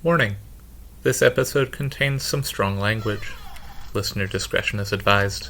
Warning: this episode contains some strong language. Listener discretion is advised.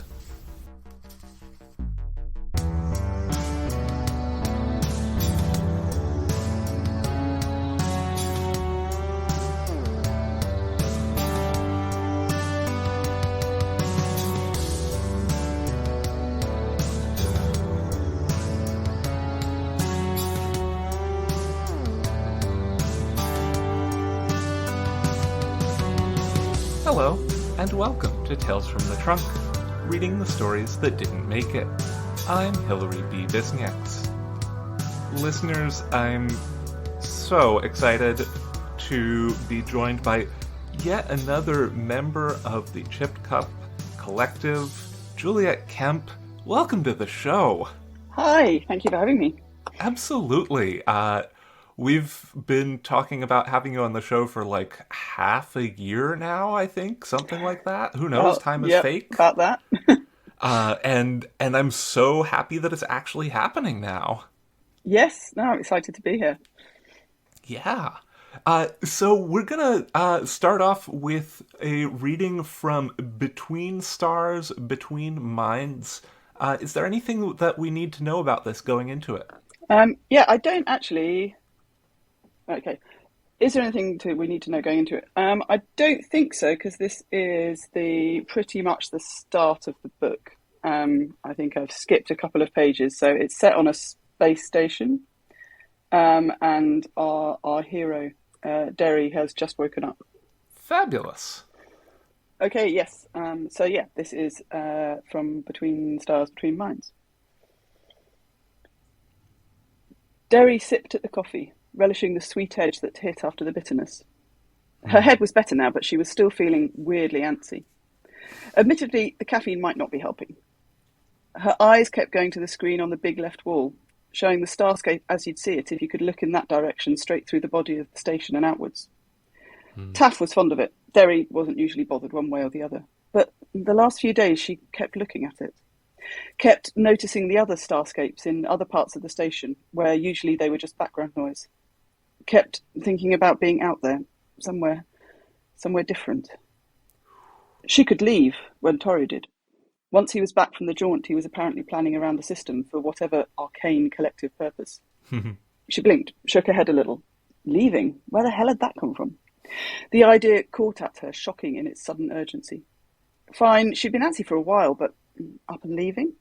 Hello, and welcome to Tales from the Trunk, reading the stories that didn't make it. I'm Hilary B. Bisenieks. Listeners, I'm so excited to be joined by yet another member of the Chipped Cup Collective, Juliet Kemp. Welcome to the show. Hi, thank you for having me. Absolutely. We've been talking about having you on the show for like half a year now, I think. Something like that. Who knows? Time is fake. About that. And I'm so happy that it's actually happening now. Yes, no, I'm excited to be here. Yeah. So we're going to start off with a reading from Between Stars, Between Minds. Is there anything that we need to know about this going into it? I don't actually... Okay. Is there anything we need to know going into it? I don't think so, because this is pretty much the start of the book. I think I've skipped a couple of pages. So it's set on a space station, and our hero, Derry, has just woken up. Fabulous. Okay, yes. This is from Between Stars, Between Minds. Derry sipped at the coffee, relishing the sweet edge that hit after the bitterness. Her head was better now, but she was still feeling weirdly antsy. Admittedly, the caffeine might not be helping. Her eyes kept going to the screen on the big left wall, showing the starscape as you'd see it if you could look in that direction straight through the body of the station and outwards. Taff was fond of it. Derry wasn't usually bothered one way or the other. But the last few days she kept looking at it. Kept noticing the other starscapes in other parts of the station, where usually they were just background noise. Kept thinking about being out there, somewhere different. She could leave when Torri did. Once he was back from the jaunt, he was apparently planning around the system for whatever arcane collective purpose. She blinked, shook her head a little. Leaving? Where the hell had that come from? The idea caught at her, shocking in its sudden urgency. Fine, she'd been antsy for a while, but up and leaving?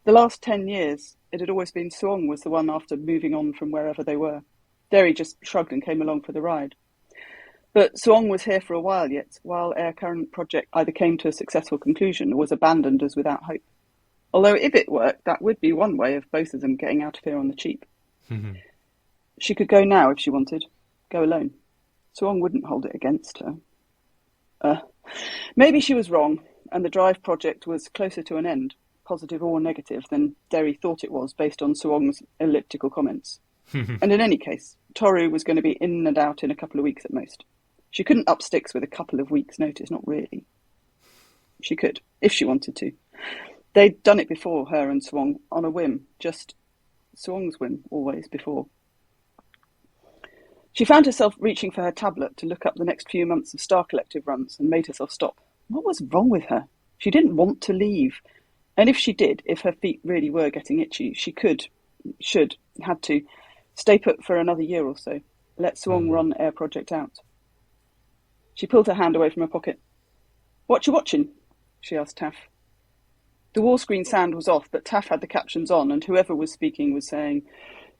The last 10 years, it had always been Suong was the one after moving on from wherever they were. Derry just shrugged and came along for the ride. But Suong was here for a while yet, while our current project either came to a successful conclusion or was abandoned as without hope. Although if it worked, that would be one way of both of them getting out of here on the cheap. She could go now if she wanted. Go alone. Suong wouldn't hold it against her. Maybe she was wrong, and the Drive project was closer to an end, positive or negative, than Derry thought it was based on Suong's elliptical comments. And in any case, Toru was going to be in and out in a couple of weeks at most. She couldn't up sticks with a couple of weeks' notice, not really. She could, if she wanted to. They'd done it before, her and Suong, on a whim, just Suong's whim, always, before. She found herself reaching for her tablet to look up the next few months of Star Collective runs and made herself stop. What was wrong with her? She didn't want to leave. And if she did, if her feet really were getting itchy, she had to, stay put for another year or so. Let Suong run Air Project out. She pulled her hand away from her pocket. What you watching? She asked Taff. The wall screen sound was off, but Taff had the captions on, and whoever was speaking was saying,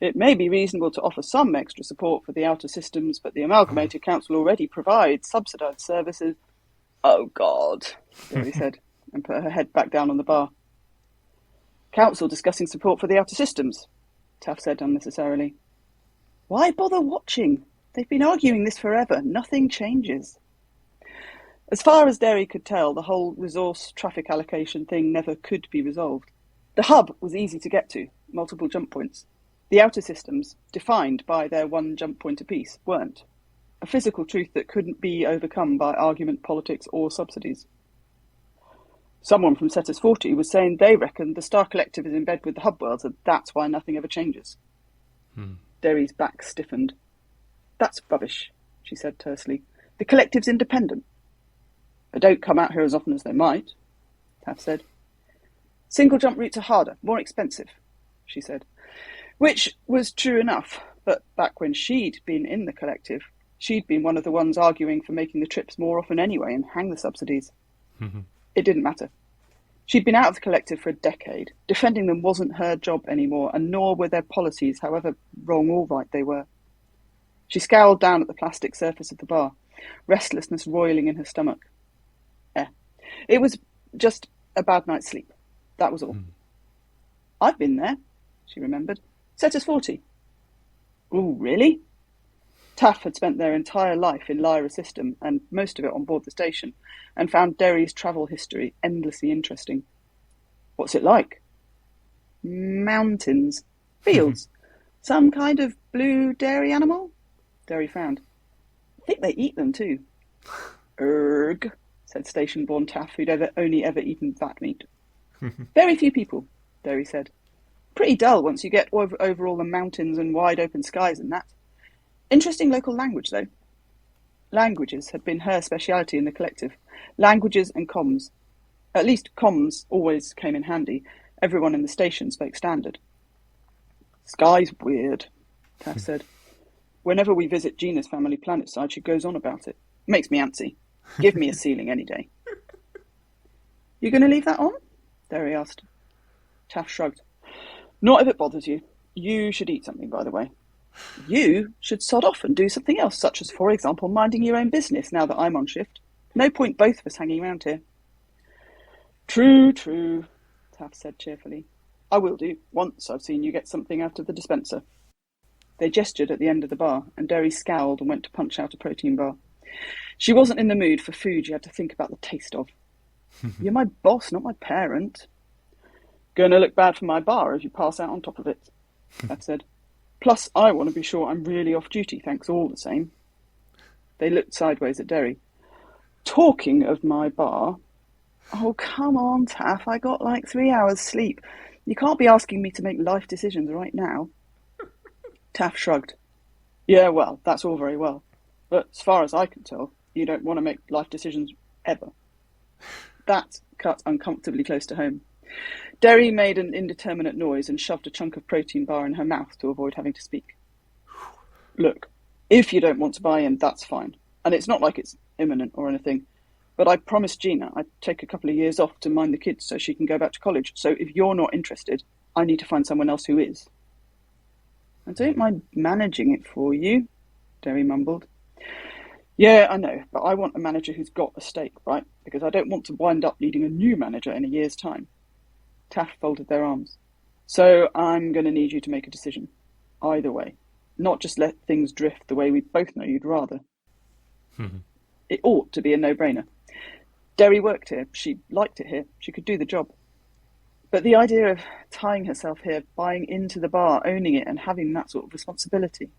"It may be reasonable to offer some extra support for the outer systems, but the Amalgamated Council already provides subsidised services." Oh, God, Hilary said, and put her head back down on the bar. "Council discussing support for the outer systems," Taff said unnecessarily. "Why bother watching? They've been arguing this forever. Nothing changes." As far as Derry could tell, the whole resource traffic allocation thing never could be resolved. The hub was easy to get to, multiple jump points. The outer systems, defined by their one jump point apiece, weren't. A physical truth that couldn't be overcome by argument, politics, or subsidies. Someone from Cetus 40 was saying they reckoned the Star Collective is in bed with the hub worlds, and that's why nothing ever changes. Derry's back stiffened. That's rubbish. she said tersely. The collective's independent. They don't come out here as often as they might, Taff said. Single jump routes are harder, more expensive, she said. Which was true enough, but back when she'd been in the collective, she'd been one of the ones arguing for making the trips more often anyway and hang the subsidies. It didn't matter. She'd been out of the collective for a decade. Defending them wasn't her job anymore, and nor were their policies, however wrong or right they were. She scowled down at the plastic surface of the bar, restlessness roiling in her stomach. It was just a bad night's sleep. That was all. I've been there, she remembered. Sector's 40. Oh, really? Taff had spent their entire life in Lyra System, and most of it on board the station, and found Derry's travel history endlessly interesting. What's it like? Mountains. Fields. Some kind of blue dairy animal? Derry frowned. I think they eat them too. Erg, said station-born Taff, who'd only ever eaten fat meat. Very few people, Derry said. Pretty dull once you get over all the mountains and wide open skies and that. Interesting local language, though. Languages had been her speciality in the collective. Languages and comms. At least comms always came in handy. Everyone in the station spoke standard. Sky's weird, Taff said. Whenever we visit Gina's family planet side, she goes on about it. Makes me antsy. Give me a ceiling any day. You going to leave that on? Derry asked. Taff shrugged. Not if it bothers you. You should eat something, by the way. You should sod off and do something else, such as, for example, minding your own business now that I'm on shift. No point both of us hanging around here. True, Taff said cheerfully. I will do, once I've seen you get something out of the dispenser. They gestured at the end of the bar, and Derry scowled and went to punch out a protein bar. She wasn't in the mood for food you had to think about the taste of. You're my boss, not my parent. Gonna look bad for my bar if you pass out on top of it, Taff said. Plus, I want to be sure I'm really off duty, thanks all the same. They looked sideways at Derry. Talking of my bar... Oh, come on, Taff, I got like 3 hours sleep. You can't be asking me to make life decisions right now. Taff shrugged. Yeah, well, that's all very well. But as far as I can tell, you don't want to make life decisions ever. That cut uncomfortably close to home. Derry made an indeterminate noise and shoved a chunk of protein bar in her mouth to avoid having to speak. Look, if you don't want to buy in, that's fine. And it's not like it's imminent or anything. But I promised Gina I'd take a couple of years off to mind the kids so she can go back to college. So if you're not interested, I need to find someone else who is. I don't mind managing it for you, Derry mumbled. Yeah, I know, but I want a manager who's got a stake, right? Because I don't want to wind up needing a new manager in a year's time. Taff folded their arms. So I'm going to need you to make a decision. Either way. Not just let things drift the way we both know you'd rather. It ought to be a no-brainer. Derry worked here. She liked it here. She could do the job. But the idea of tying herself here, buying into the bar, owning it, and having that sort of responsibility,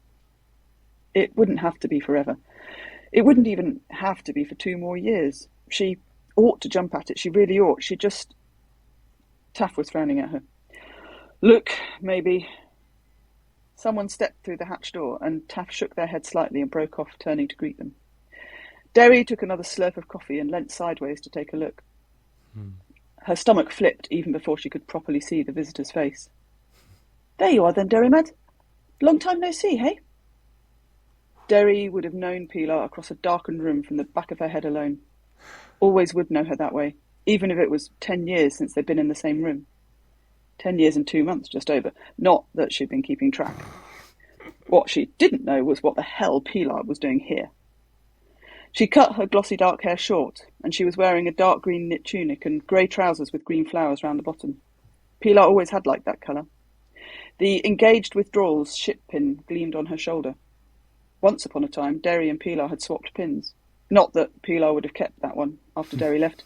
it wouldn't have to be forever. It wouldn't even have to be for 2 more years. She ought to jump at it. She really ought. She just... Taff was frowning at her. Look, maybe... Someone stepped through the hatch door, and Taff shook their head slightly and broke off, turning to greet them. Derry took another slurp of coffee and leant sideways to take a look. Her stomach flipped even before she could properly see the visitor's face. There you are then, Derry Mad. Long time no see, hey? Derry would have known Pilar across a darkened room from the back of her head alone. Always would know her that way, even if it was 10 years since they'd been in the same room. 10 years and 2 months, just over. Not that she'd been keeping track. What she didn't know was what the hell Pilar was doing here. She cut her glossy dark hair short, and she was wearing a dark green knit tunic and grey trousers with green flowers round the bottom. Pilar always had liked that colour. The engaged withdrawals ship pin gleamed on her shoulder. Once upon a time, Derry and Pilar had swapped pins. Not that Pilar would have kept that one after Derry left.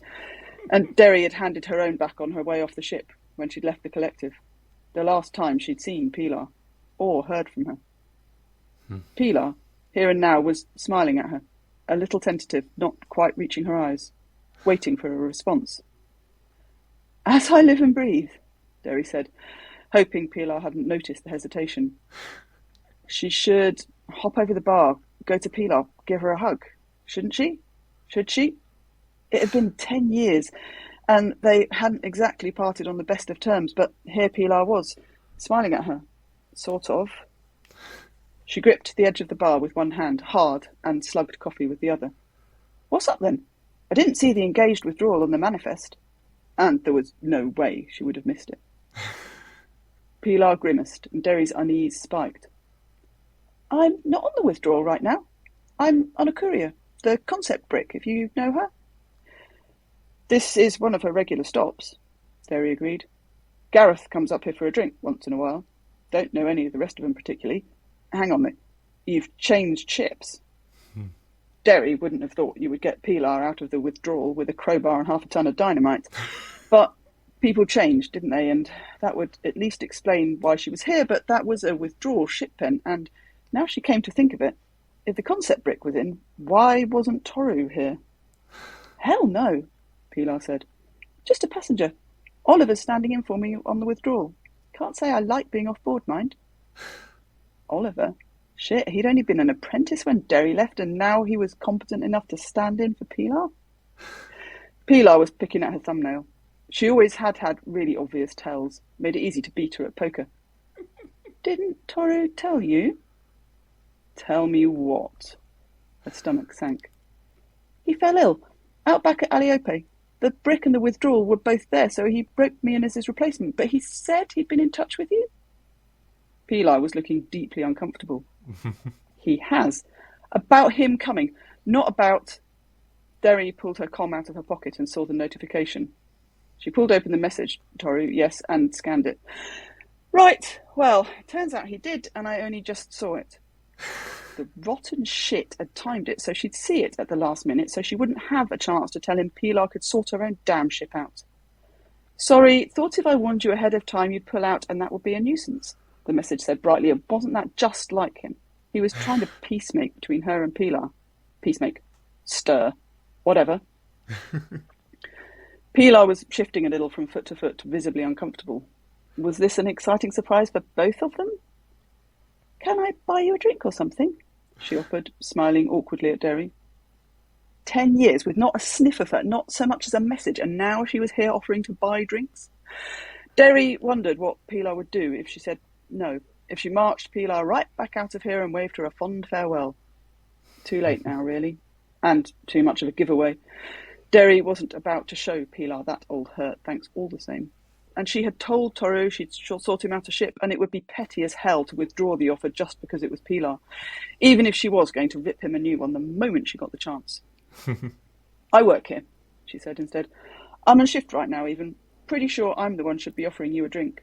And Derry had handed her own back on her way off the ship when she'd left the collective. The last time she'd seen Pilar, or heard from her. Pilar, here and now, was smiling at her, a little tentative, not quite reaching her eyes, waiting for a response. As I live and breathe, Derry said, hoping Pilar hadn't noticed the hesitation. She should hop over the bar, go to Pilar, give her a hug. Shouldn't she? Should she? It had been 10 years, and they hadn't exactly parted on the best of terms, but here Pilar was, smiling at her. Sort of. She gripped the edge of the bar with one hand, hard, and slugged coffee with the other. What's up, then? I didn't see the engaged withdrawal on the manifest. And there was no way she would have missed it. Pilar grimaced, and Derry's unease spiked. I'm not on the withdrawal right now. I'm on a courier, the concept brick, if you know her. This is one of her regular stops, Derry agreed. Gareth comes up here for a drink once in a while. Don't know any of the rest of them particularly. Hang on, you've changed ships. Derry wouldn't have thought you would get Pilar out of the withdrawal with a crowbar and half a ton of dynamite. But people changed, didn't they? And that would at least explain why she was here, but that was a withdrawal ship pen, and now she came to think of it, if the concept brick was in, why wasn't Toru here? Hell no, Pilar said. Just a passenger. Oliver's standing in for me on the withdrawal. Can't say I like being off board, mind. Oliver? Shit, he'd only been an apprentice when Derry left, and now he was competent enough to stand in for Pilar? Pilar was picking at her thumbnail. She always had really obvious tells, made it easy to beat her at poker. Didn't Toru tell you? Tell me what? Her stomach sank. He fell ill, out back at Aliope. The brick and the withdrawal were both there, so he roped me in as his replacement, but he said he'd been in touch with you? Pilar was looking deeply uncomfortable. He has. About him coming, not about... Derry pulled her comm out of her pocket and saw the notification. She pulled open the message, Toru, yes, and scanned it. Right, well, it turns out he did, and I only just saw it. The rotten shit had timed it so she'd see it at the last minute, so she wouldn't have a chance to tell him Pilar could sort her own damn ship out. Sorry, thought if I warned you ahead of time you'd pull out and that would be a nuisance, the message said brightly, and wasn't that just like him? He was trying to peacemake between her and Pilar. Peacemake. Stir. Whatever. Pilar was shifting a little from foot to foot, visibly uncomfortable. Was this an exciting surprise for both of them? Can I buy you a drink or something? She offered, smiling awkwardly at Derry. 10 years with not a sniff of her, not so much as a message, and now she was here offering to buy drinks? Derry wondered what Pilar would do if she said no, if she marched Pilar right back out of here and waved her a fond farewell. Too late now, really, and too much of a giveaway. Derry wasn't about to show Pilar that old hurt, thanks all the same. And she had told Toru she'd sort him out a ship, and it would be petty as hell to withdraw the offer just because it was Pilar, even if she was going to rip him a new one the moment she got the chance. I work here, she said instead. I'm on shift right now, even. Pretty sure I'm the one should be offering you a drink.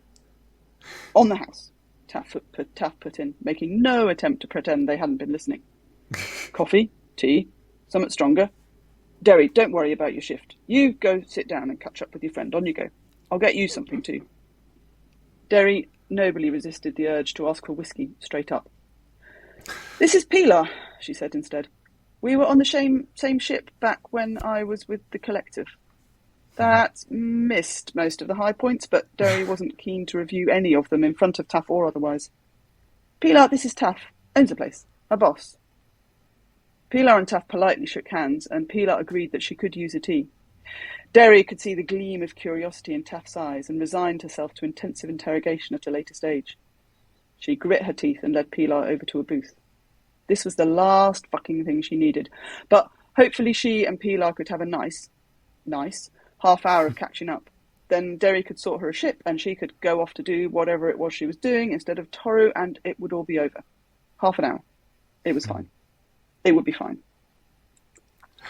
On the house, Taff put in, making no attempt to pretend they hadn't been listening. Coffee? Tea? Something stronger? Derry, don't worry about your shift. You go sit down and catch up with your friend. On you go. I'll get you something too. Derry nobly resisted the urge to ask for whiskey straight up. This is Pilar, she said instead. We were on the same ship back when I was with the collective. That missed most of the high points, but Derry wasn't keen to review any of them in front of Taff or otherwise. Pilar, this is Taff. Owns the place. A boss. Pilar and Taff politely shook hands, and Pilar agreed that she could use a tea. Derry could see the gleam of curiosity in Taff's eyes and resigned herself to intensive interrogation at a later stage. She grit her teeth and led Pilar over to a booth. This was the last fucking thing she needed, but hopefully she and Pilar could have a nice half hour of catching up. Then Derry could sort her a ship, and she could go off to do whatever it was she was doing instead of Toru, and it would all be over. Half an hour. It was fine. It would be fine.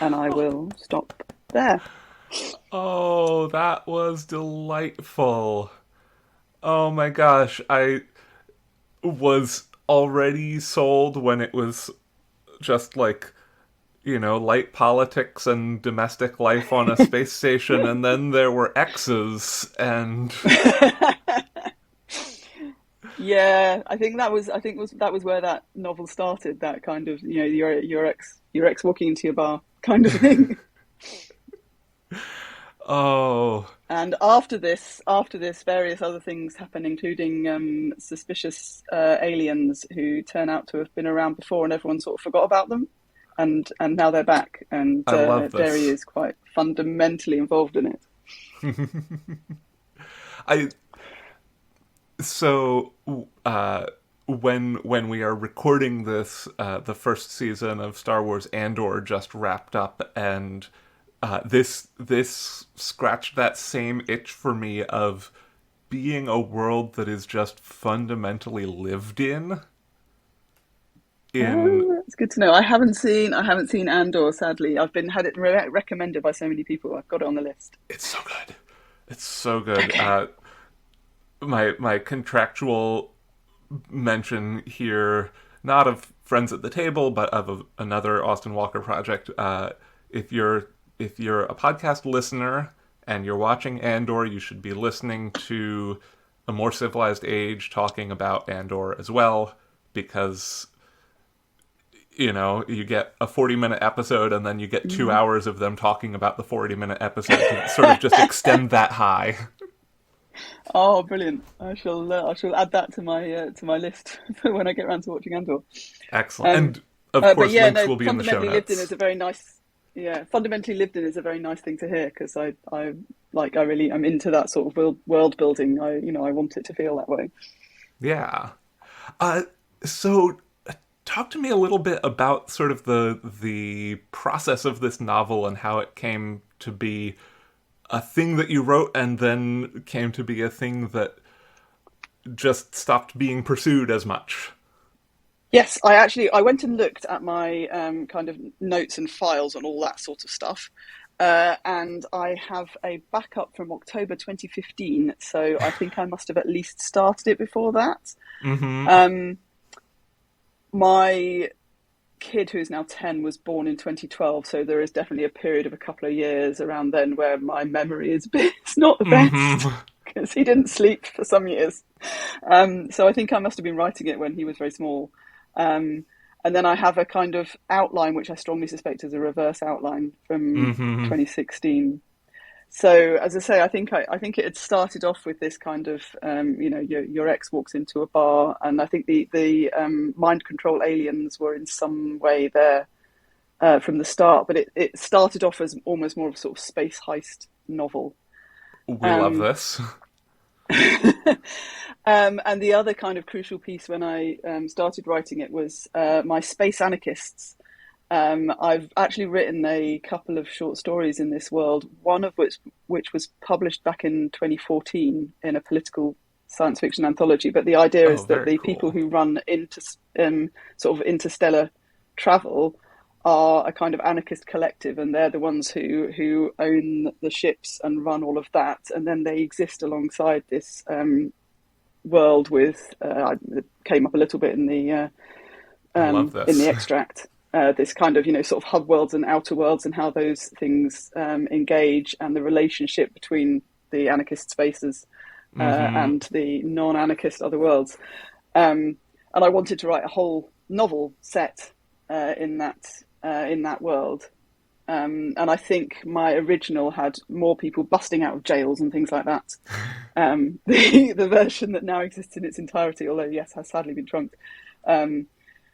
And I will stop there. Oh, that was delightful. Oh my gosh, I was already sold when it was just like, light politics and domestic life on a space station, and then there were X's and... Yeah, I think that was where that novel started. That kind of your ex walking into your bar kind of thing. Oh. And after this, various other things happen, including suspicious aliens who turn out to have been around before, and everyone sort of forgot about them. and now they're back, and I love this. Derry is quite fundamentally involved in it. When we are recording this, the first season of Star Wars Andor just wrapped up, and this scratched that same itch for me of being a world that is just fundamentally lived in. That's good to know. I haven't seen Andor, sadly. I've had it recommended by so many people. I've got it on the list. It's so good. It's so good. Okay. My contractual mention here, not of Friends at the Table, but of another Austin Walker project. If you're a podcast listener and you're watching Andor, you should be listening to A More Civilized Age talking about Andor as well, because you get a 40-minute episode and then you get 2 hours of them talking about the 40-minute episode to sort of just extend that high. Oh, brilliant! I shall add that to my list for when I get around to watching Andor. Excellent, and of course, links will be in the show notes. Lived in is a very nice, fundamentally lived in is a very nice thing to hear, because I'm into that sort of world building. I want it to feel that way. Yeah. So, talk to me a little bit about sort of the process of this novel and how it came to be a thing that you wrote and then came to be a thing that just stopped being pursued as much. Yes, I went and looked at my kind of notes and files and all that sort of stuff. And I have a backup from October 2015, so I think I must have at least started it before that. Mm-hmm. My kid, who is now 10, was born in 2012, so there is definitely a period of a couple of years around then where my memory is it's not the best, because he didn't sleep for some years. So I think I must have been writing it when he was very small. And then I have a kind of outline, which I strongly suspect is a reverse outline from 2016. So, as I say, I think it had started off with this kind of, your ex walks into a bar, and I think the mind control aliens were in some way there from the start, but it started off as almost more of a sort of space heist novel. We love this. And the other kind of crucial piece when I started writing it was my space anarchists. I've actually written a couple of short stories in this world, one of which was published back in 2014 in a political science fiction anthology. But the idea is that the people who run into sort of interstellar travel are a kind of anarchist collective, and they're the ones who own the ships and run all of that, and then they exist alongside this world with it came up a little bit in the extract. This kind of, sort of hub worlds and outer worlds, and how those things engage, and the relationship between the anarchist spaces and the non-anarchist other worlds. And I wanted to write a whole novel set in that world. And I think my original had more people busting out of jails and things like that. The version that now exists in its entirety, although yes, has sadly been trunked,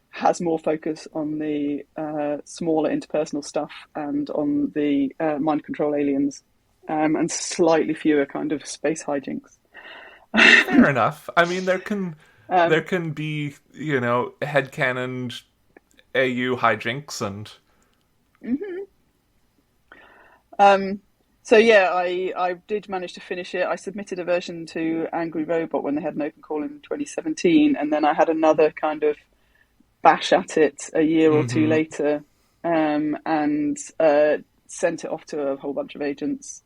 has more focus on the smaller interpersonal stuff and on the mind control aliens, and slightly fewer kind of space hijinks. Fair enough. I mean, there can be, headcanoned AU hijinks and. So yeah, I did manage to finish it. I submitted a version to Angry Robot when they had an open call in 2017, and then I had another kind of bash at it a year or two later, and sent it off to a whole bunch of agents,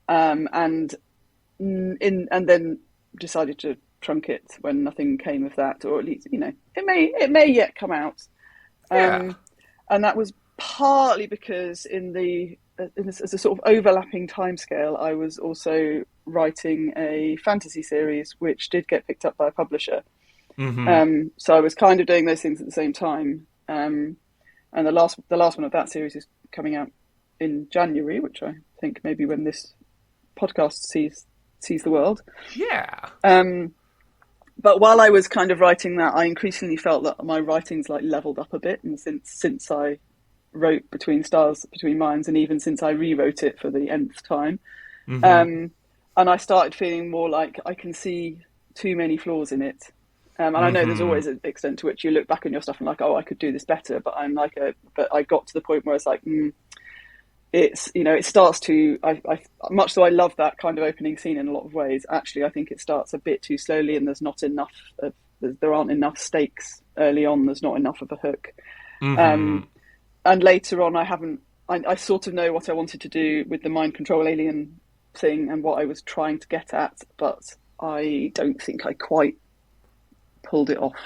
and then decided to trunk it when nothing came of that, or at least it may yet come out. And that was partly because as a sort of overlapping timescale, I was also writing a fantasy series which did get picked up by a publisher. So I was kind of doing those things at the same time. And the last one of that series is coming out in January, which I think maybe when this podcast sees the world. Yeah. But while I was kind of writing that, I increasingly felt that my writing's like leveled up a bit, and since I wrote Between Stars, Between Minds, and even since I rewrote it for the nth time. Mm-hmm. And I started feeling more like I can see too many flaws in it. And I know there's always an extent to which you look back on your stuff and like, oh, I could do this better. But but I got to the point where it's like, it's, it starts to, much though I love that kind of opening scene in a lot of ways, actually, I think it starts a bit too slowly and there aren't enough stakes early on. There's not enough of a hook. And later on, I sort of know what I wanted to do with the mind control alien thing and what I was trying to get at, but I don't think I quite pulled it off.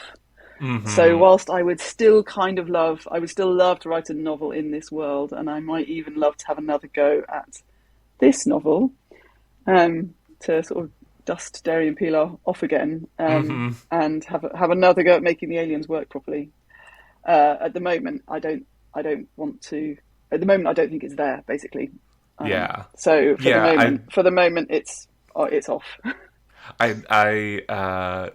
So whilst I would still love to write a novel in this world, and I might even love to have another go at this novel, to sort of dust Derry and Pilar off again, and have another go at making the aliens work properly. At the moment, I don't want to. At the moment, I don't think it's there. Basically, So for the moment, it's off. I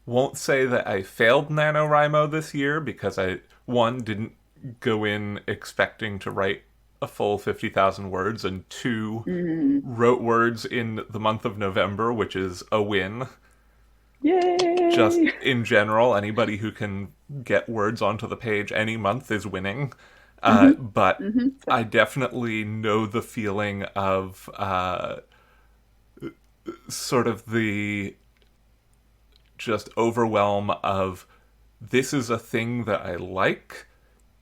won't say that I failed NaNoWriMo this year because I, one, didn't go in expecting to write a full 50,000 words, and two, wrote words in the month of November, which is a win. Yay! Just in general, anybody who can get words onto the page any month is winning. But I definitely know the feeling of sort of the just overwhelm of, this is a thing that I like,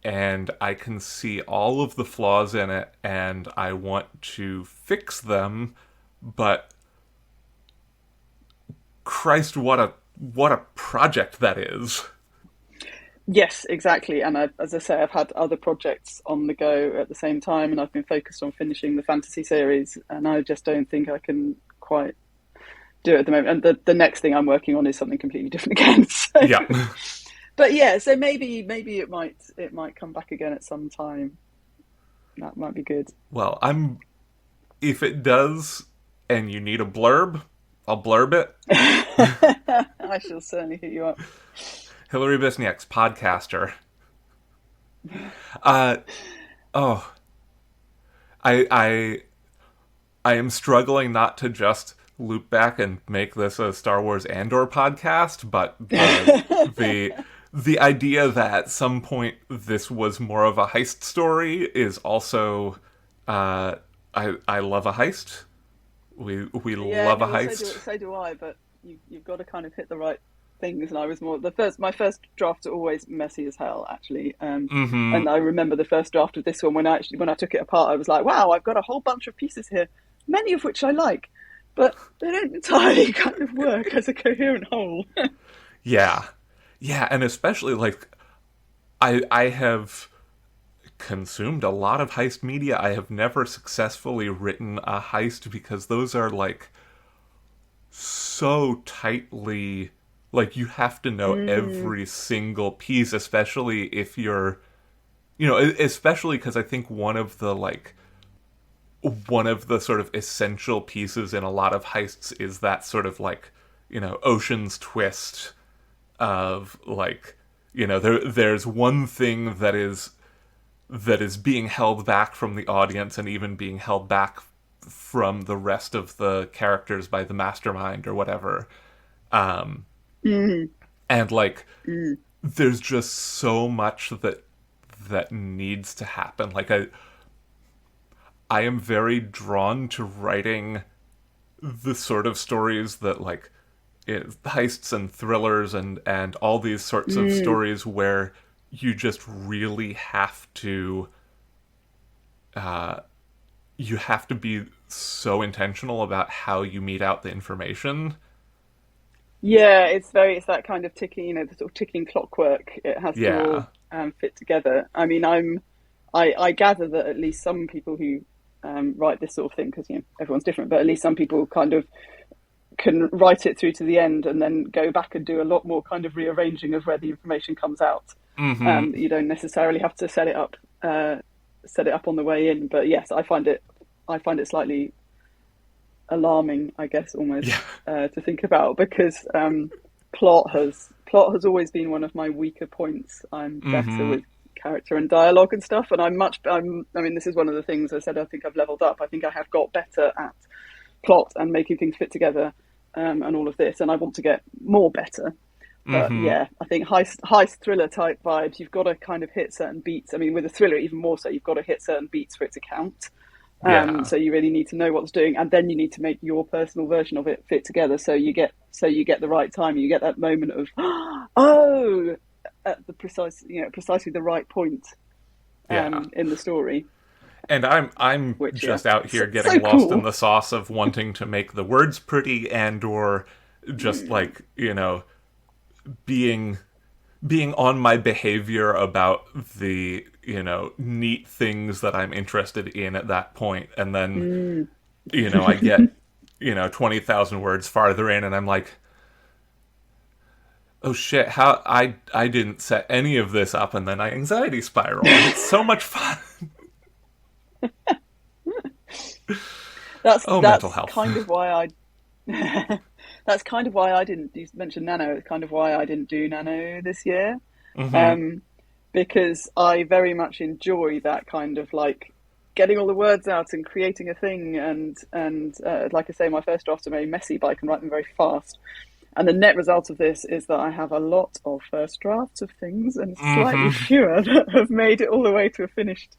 and I can see all of the flaws in it, and I want to fix them, but Christ, what a project that is. Yes, exactly. And as I say, I've had other projects on the go at the same time, and I've been focused on finishing the fantasy series, and I just don't think I can quite do it at the moment. And the next thing I'm working on is something completely different again. So. Yeah. But yeah, so maybe it might come back again at some time. That might be good. Well, if it does and you need a blurb, I'll blurb it. I shall certainly hit you up. Hilary Bisenieks, podcaster. I am struggling not to just loop back and make this a Star Wars Andor podcast, but the idea that at some point this was more of a heist story is also, I love a heist. We love a heist. So do I, but you've got to kind of hit the right things. And I was my first drafts are always messy as hell, actually. And I remember the first draft of this one when I took it apart, I was like, wow, I've got a whole bunch of pieces here, many of which I like, but they don't entirely kind of work as a coherent whole. Yeah, and especially like I have consumed a lot of heist media. I have never successfully written a heist because those are like so tightly, like you have to know every single piece, especially if you're, especially because I think one of the sort of essential pieces in a lot of heists is that sort of like, Ocean's twist of like, there's one thing that is being held back from the audience and even being held back from the rest of the characters by the mastermind or whatever. And like, there's just so much that needs to happen. Like I am very drawn to writing the sort of stories that like heists and thrillers and all these sorts of stories where you just really have to be so intentional about how you mete out the information. Yeah, it's that kind of ticking, the sort of ticking clockwork. It has to all fit together. I mean, I gather that at least some people who write this sort of thing, because everyone's different, but at least some people kind of can write it through to the end and then go back and do a lot more kind of rearranging of where the information comes out. You don't necessarily have to set it up on the way in. But yes, I find it slightly alarming, I guess, almost to think about, because plot has always been one of my weaker points. I'm better with character and dialogue and stuff. And I mean, this is one of the things I said. I think I've leveled up. I think I have got better at plot and making things fit together, and all of this. And I want to get more better. But yeah, I think heist thriller type vibes. You've got to kind of hit certain beats. I mean, with a thriller, even more so, you've got to hit certain beats for it to count. So you really need to know what's doing, and then you need to make your personal version of it fit together. So you get the right time. You get that moment of at the precisely the right point in the story. And I'm just out here getting lost in the sauce of wanting to make the words pretty and or just like, being on my behavior about the, neat things that I'm interested in at that point. And then, I get, 20,000 words farther in and I'm like, oh shit, how I didn't set any of this up, and then I anxiety spiral. And it's so much fun. That's mental health. Kind of why I that's kind of why I didn't. You mentioned Nano. It's kind of why I didn't do Nano this year, because I very much enjoy that kind of like getting all the words out and creating a thing. And like I say, my first drafts are very messy, but I can write them very fast. And the net result of this is that I have a lot of first drafts of things and slightly fewer that have made it all the way to a finished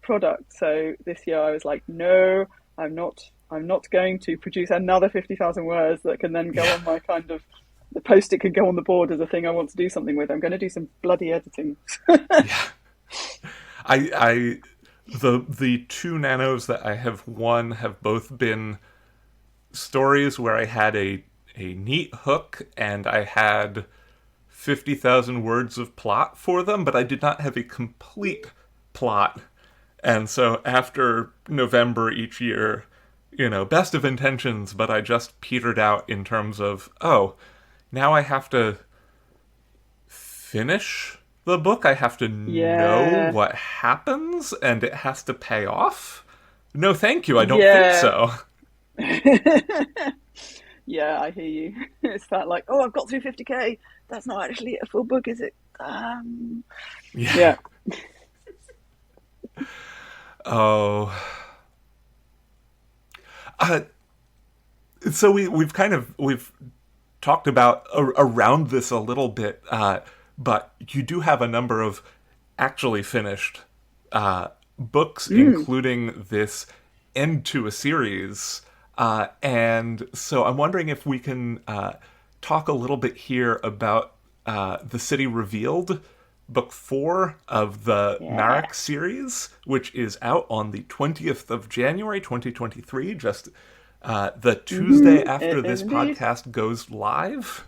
product. So this year I was like, no, I'm not going to produce another 50,000 words that can then go on my kind of, the post-it can go on the board as a thing I want to do something with. I'm going to do some bloody editing. The two nanos that I have won have both been stories where I had a neat hook and I had 50,000 words of plot for them, but I did not have a complete plot. And so after November each year, best of intentions, but I just petered out in terms of, now I have to finish the book. I have to know what happens, and it has to pay off. No, thank you. I don't think so. Yeah, I hear you. It's that like, I've got through 50k. That's not actually a full book, is it? Yeah. So we've talked about around this a little bit, but you do have a number of actually finished books, including this end to a series. And so I'm wondering if we can talk a little bit here about The City Revealed, book 4 of the Marek series, which is out on the 20th of January, 2023, just the Tuesday after this podcast goes live.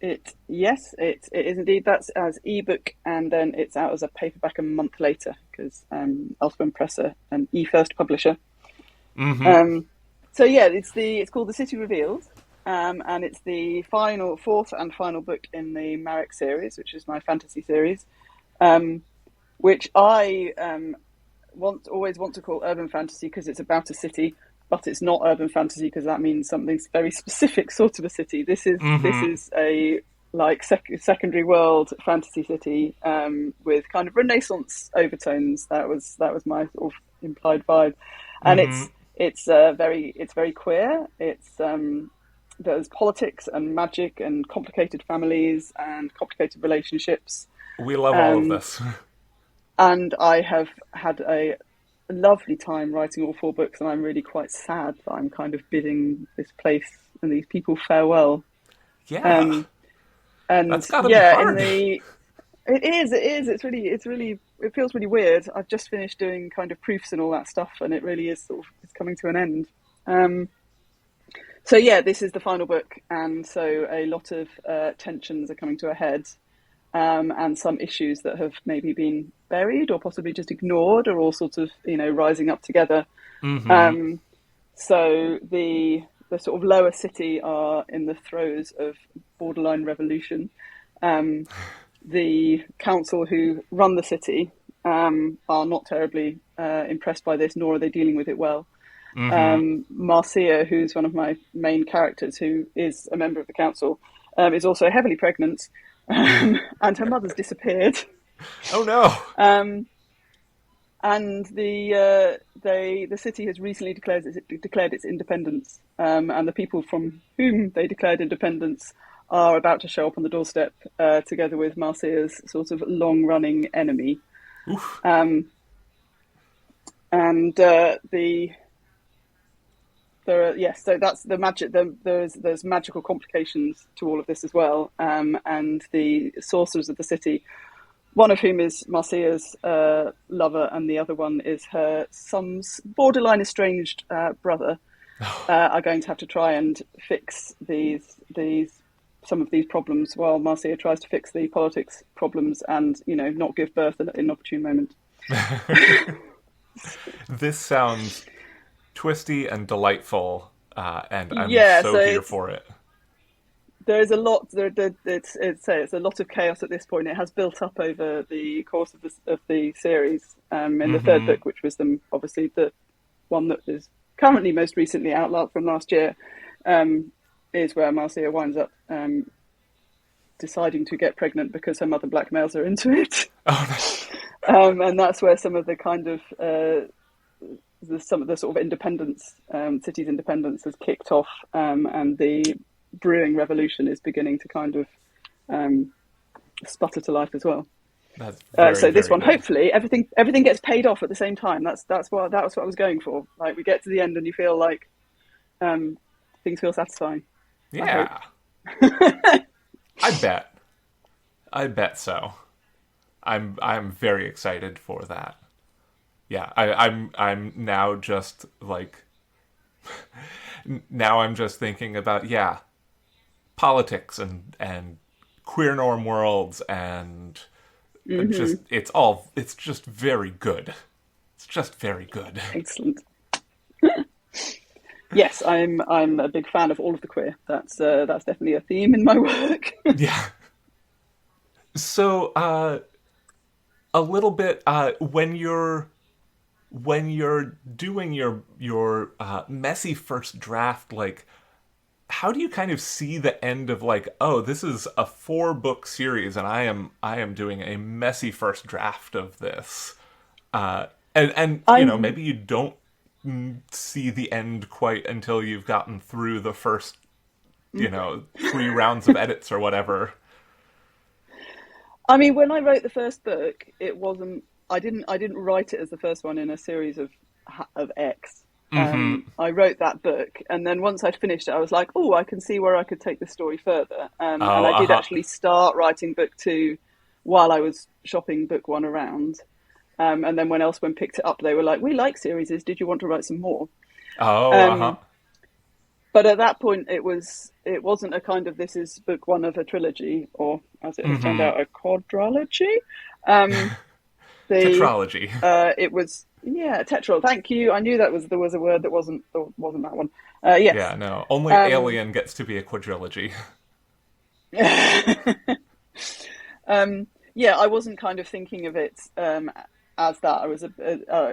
It is indeed. That's as ebook, and then it's out as a paperback a month later, because Elfman Presser, an eFirst publisher. So yeah, it's called The City Revealed, and it's the fourth and final book in the Marek series, which is my fantasy series, which I always want to call urban fantasy because it's about a city, but it's not urban fantasy because that means something very specific sort of a city. This is a like secondary world fantasy city with kind of Renaissance overtones. That was my sort of implied vibe, and it's very queer. There's politics and magic and complicated families and complicated relationships. We love all of this. And I have had a lovely time writing all 4 books, and I'm really quite sad that I'm kind of bidding this place and these people farewell. Yeah. And that's gotta be hard. It is. It feels really weird. I've just finished doing kind of proofs and all that stuff, and it really is it's coming to an end. So yeah, this is the final book, and so a lot of tensions are coming to a head, and some issues that have maybe been buried or possibly just ignored are all sort of rising up together. So the sort of lower city are in the throes of borderline revolution. The council who run the city are not terribly impressed by this, nor are they dealing with it well. Marcia, who's one of my main characters, who is a member of the council, is also heavily pregnant, and her mother's disappeared. Oh no! And the city has recently declared its independence, and the people from whom they declared independence are about to show up on the doorstep, together with Marcia's sort of long-running enemy. Oof. So that's the magic. There's magical complications to all of this as well, and the sorcerers of the city, one of whom is Marcia's lover, and the other one is her son's borderline estranged brother, are going to have to try and fix some of these problems, while Marcia tries to fix the politics problems and, not give birth at an inopportune moment. This sounds twisty and delightful, and I'm so here for it. There is a lot. It's a lot of chaos at this point. It has built up over the course of the series. In the third book, which was obviously the one that is currently most recently out from last year, is where Marcia winds up deciding to get pregnant because her mother blackmails her into it. Oh, no. And that's where some of the kind of some of the sort of independence, city's independence, has kicked off, and the brewing revolution is beginning to kind of sputter to life as well. That's very, so this very one, good. hopefully, everything gets paid off at the same time. That was what I was going for. Like, we get to the end and you feel like things feel satisfying. Yeah, I bet so. I'm very excited for that. Yeah, I'm now just like now I'm just thinking about politics and queer norm worlds and just it's just very good. It's just very good. Excellent. Yes, I'm a big fan of all of the queer. That's definitely a theme in my work. Yeah. So a little bit when you're doing your messy first draft, like, how do you kind of see the end of, like, oh, this is a 4-book series and I am doing a messy first draft of this, and maybe you don't see the end quite until you've gotten through the first 3 rounds of edits or whatever. I mean, when I wrote the first book, it wasn't. I didn't write it as the first one in a series of X. I wrote that book, and then once I'd finished it, I was like, oh, I can see where I could take the story further. And I did actually start writing book 2 while I was shopping book 1 around. And then when Elsewhere picked it up, they were like, we like series. Did you want to write some more? But at that point, it wasn't a kind of, this is book 1 of a trilogy, or as it has turned out, a quadrilogy. Tetralogy. It was, tetralogy. Thank you. I knew there was a word that wasn't that one. Yes. Yeah, no. Only Alien gets to be a quadrilogy. I wasn't kind of thinking of it as that.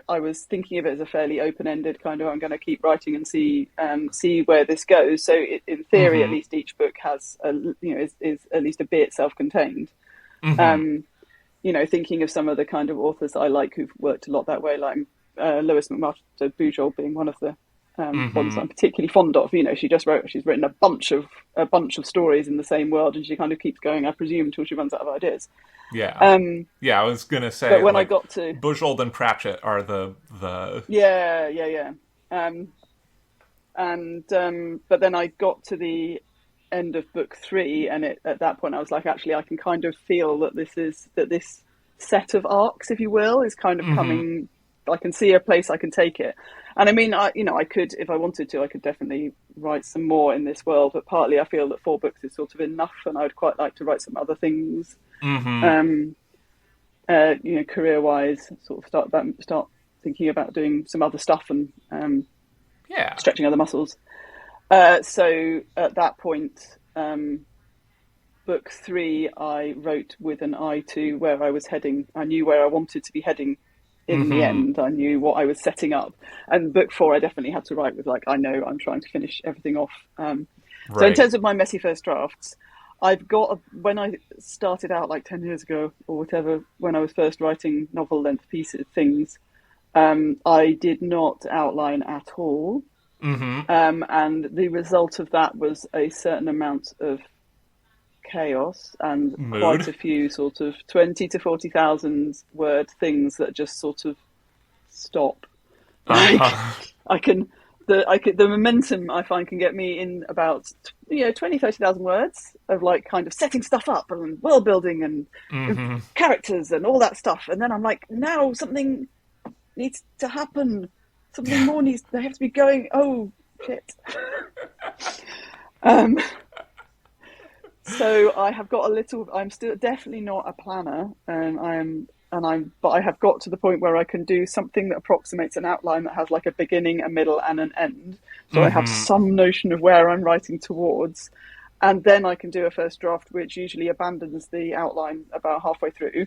I was thinking of it as a fairly open-ended kind of, I'm going to keep writing and see where this goes. So in theory, at least each book has is at least a bit self-contained. Thinking of some of the kind of authors I like who've worked a lot that way, like Lois McMaster, Bujold being one of the ones I'm particularly fond of. She's written a bunch of stories in the same world, and she kind of keeps going, I presume, until she runs out of ideas. Yeah. I was gonna say, but when I got to Bujold and Pratchett are the but then I got to the end of book 3, and at that point I was like, actually, I can kind of feel that this set of arcs, if you will, is kind of coming. I can see a place I can take it. And I mean, I could, if I wanted to, I could definitely write some more in this world, but partly I feel that 4 books is sort of enough, and I would quite like to write some other things. Career-wise, sort of start thinking about doing some other stuff and stretching other muscles. So at that point, book 3, I wrote with an eye to where I was heading. I knew where I wanted to be heading in the end. I knew what I was setting up. And book 4, I definitely had to write with, like, I know I'm trying to finish everything off. So in terms of my messy first drafts, when I started out like 10 years ago or whatever, when I was first writing novel length pieces, things, I did not outline at all. And the result of that was a certain amount of chaos and quite a few sort of 20 to 40,000 word things that just sort of stop. Like, the momentum I find can get me in about 20,000-30,000 words of like kind of setting stuff up and world building and characters and all that stuff, and then I'm like, now something needs to happen, something more needs, they have to be going, oh shit. So I have got I'm still definitely not a planner, but I have got to the point where I can do something that approximates an outline that has like a beginning, a middle, and an end. So I have some notion of where I'm writing towards, and then I can do a first draft, which usually abandons the outline about halfway through.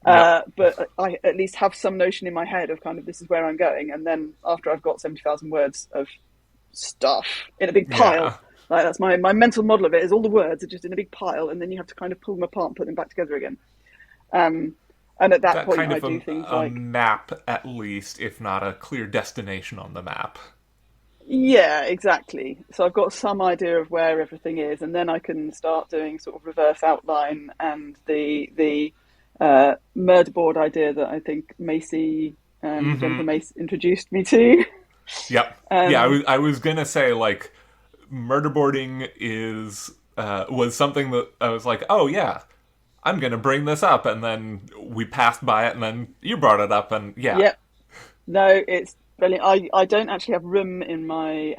But I at least have some notion in my head of kind of this is where I'm going, and then after I've got 70,000 words of stuff in a big pile, like that's my mental model of it, is all the words are just in a big pile, and then you have to kind of pull them apart and put them back together again. And at that point, kind I of do things a like map, at least, if not a clear destination on the map. Yeah, exactly. So I've got some idea of where everything is, and then I can start doing sort of reverse outline and the Murderboard idea that I think Macey, Jennifer Macey introduced me to. Yep. I was gonna say, like, murderboarding was something that I was like, oh yeah, I'm gonna bring this up, and then we passed by it, and then you brought it up, and Yep. No, it's brilliant. I don't actually have room in my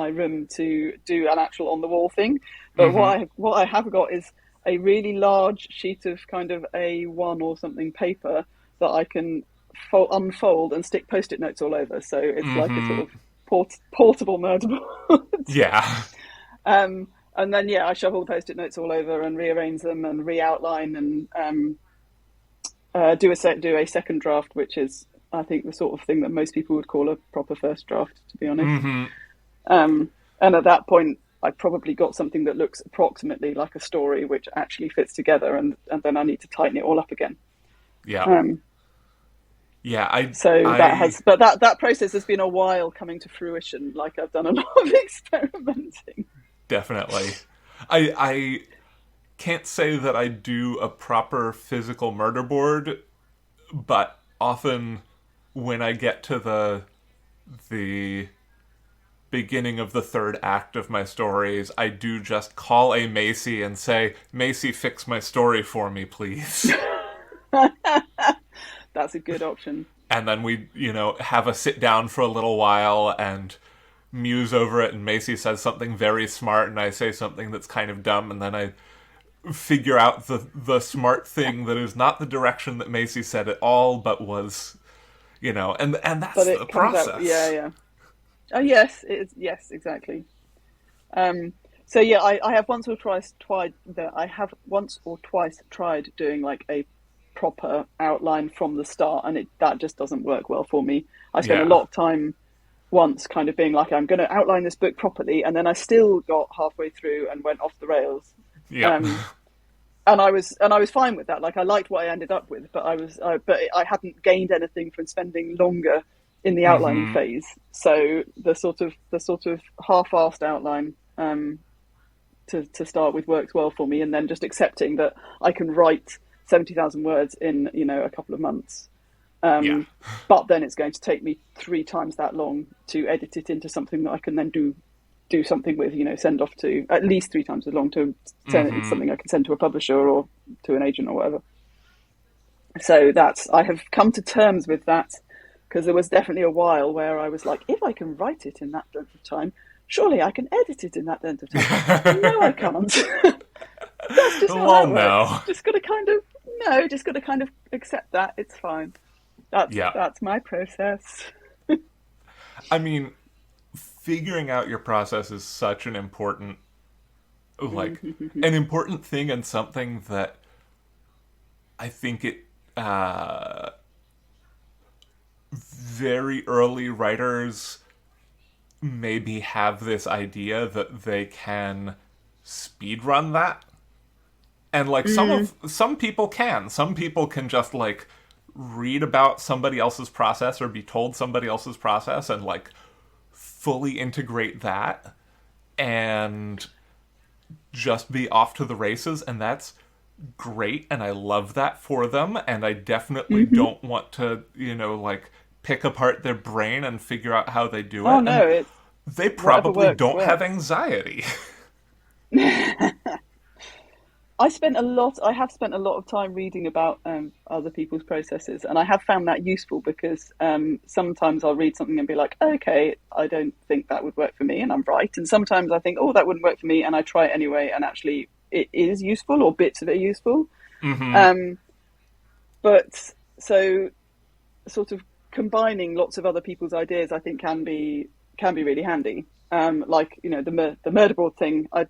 room to do an actual on the wall thing, but what I have got is a really large sheet of kind of A1 or something paper that I can unfold and stick post-it notes all over. So it's like a sort of portable murderboard. Yeah. And then I shove all the post-it notes all over and rearrange them and re-outline and do a second draft, which is, I think, the sort of thing that most people would call a proper first draft, to be honest. And at that point, I probably got something that looks approximately like a story, which actually fits together, and then I need to tighten it all up again. Yeah. That process has been a while coming to fruition. Like, I've done a lot of experimenting. Definitely. I can't say that I do a proper physical murder board, but often when I get to the beginning of the third act of my stories, I do just call a Macey and say, Macey, fix my story for me, please. That's a good option. And then we, have a sit down for a little while and muse over it, and Macey says something very smart, and I say something that's kind of dumb, and then I figure out the smart thing that is not the direction that Macey said at all, but was, and that's the process. Oh, yes, yes, exactly. I have once or twice tried doing like a proper outline from the start, and that just doesn't work well for me. I spent a lot of time once kind of being like, I'm going to outline this book properly, and then I still got halfway through and went off the rails. And I was fine with that. Like, I liked what I ended up with, but I hadn't gained anything from spending longer in the outlining phase. So the sort of half-assed outline to start with worked well for me, and then just accepting that I can write 70,000 words in a couple of months. But then it's going to take me 3 times that long to edit it into something that I can then do something with, send off to, at least 3 times as long to send something I can send to a publisher or to an agent or whatever. So I have come to terms with that, because there was definitely a while where I was like, if I can write it in that length of time, surely I can edit it in that length of time. No, I can't. That's just how that works. Just got to kind of accept that. It's fine. That's my process. I mean, figuring out your process is such an important, an important thing, and something that I think very early writers maybe have this idea that they can speedrun that. And, like, some people can. Some people can just, like, read about somebody else's process or be told somebody else's process and, like, fully integrate that and just be off to the races, and that's great, and I love that for them, and I definitely don't want to, like, pick apart their brain and figure out how they do it. Oh, no, and they probably don't have anxiety. I have spent a lot of time reading about other people's processes, and I have found that useful because sometimes I'll read something and be like, okay, I don't think that would work for me, and I'm right. And sometimes I think, oh, that wouldn't work for me, and I try it anyway, and actually it is useful, or bits of it are useful. But so sort of combining lots of other people's ideas, I think, can be really handy. Like, the Murderboard thing I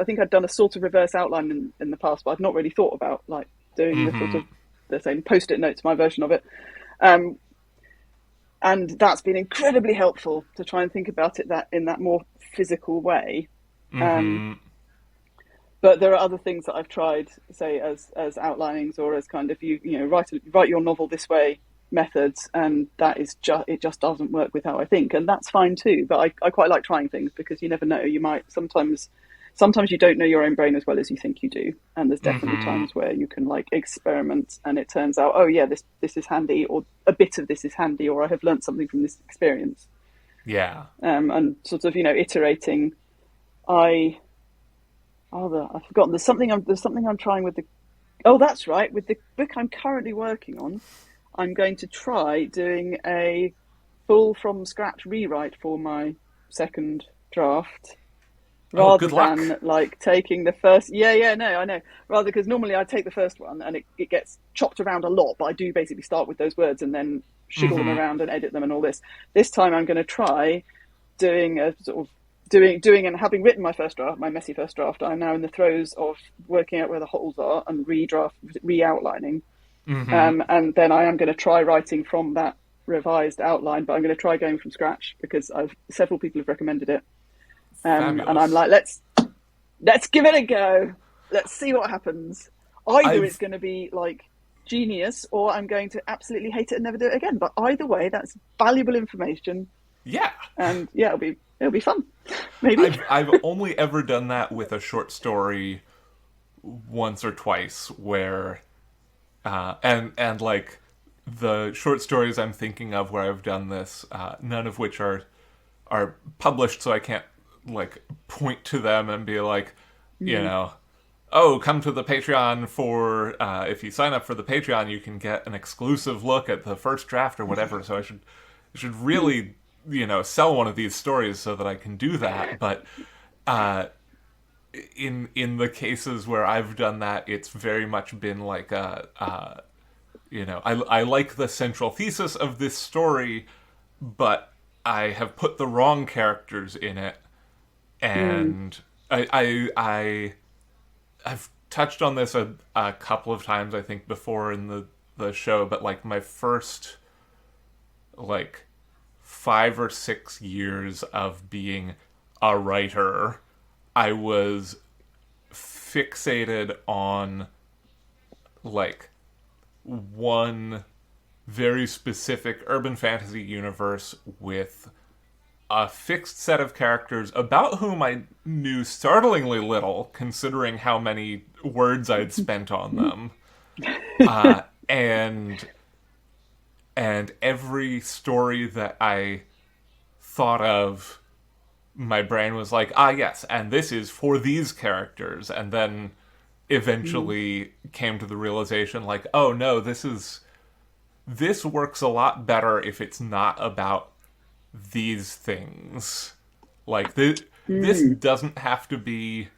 think I'd done a sort of reverse outline in the past, but I'd not really thought about, like, doing the sort of the same post-it notes, my version of it. And that's been incredibly helpful to try and think about it in that more physical way. But there are other things that I've tried, say, as outlinings, or as kind of write your novel this way methods, and that is it just doesn't work with how I think, and that's fine too. But I quite like trying things, because you never know, you might sometimes you don't know your own brain as well as you think you do, and there's definitely times where you can, like, experiment and it turns out, oh yeah, this is handy, or a bit of this is handy, or I have learnt something from this experience. And sort of iterating. I've forgotten, there's something I'm trying with that's right, with the book I'm currently working on. I'm going to try doing a full from scratch rewrite for my second draft, rather than, like, taking the first. I know. Rather, because normally I take the first one and it gets chopped around a lot, but I do basically start with those words and then shiggle them around and edit them and all this. This time I'm going to try doing a sort of doing and having written my first draft, my messy first draft. I'm now in the throes of working out where the holes are and re-outlining. And then I am going to try writing from that revised outline, but I'm going to try going from scratch because several people have recommended it. And I'm like, let's give it a go. Let's see what happens. Either it's going to be, like, genius, or I'm going to absolutely hate it and never do it again. But either way, that's valuable information. Yeah. And yeah, it'll be fun. Maybe. I've only ever done that with a short story once or twice, where and like, the short stories I'm thinking of where I've done this, none of which are published, so I can't, like, point to them and be like, come to the Patreon for, if you sign up for the Patreon, you can get an exclusive look at the first draft or whatever. So I should really, sell one of these stories so that I can do that. But in the cases where I've done that, it's very much been like I like the central thesis of this story, but I have put the wrong characters in it, and I've touched on this a couple of times, I think, before in the show, but, like, my first, like, 5 or 6 years of being a writer, I was fixated on, like, one very specific urban fantasy universe with a fixed set of characters about whom I knew startlingly little, considering how many words I'd spent on them. And every story that I thought of, my brain was like, yes, and this is for these characters. And then eventually came to the realization, like, oh no, this works a lot better if it's not about these things. Like, this doesn't have to be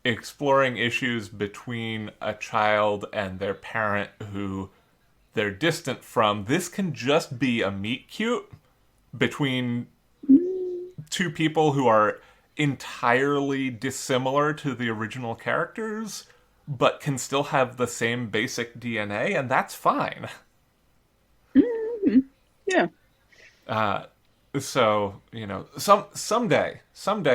exploring issues between a child and their parent who they're distant from. This can just be a meet cute between two people who are entirely dissimilar to the original characters, but can still have the same basic DNA, and that's fine. Yeah. So, someday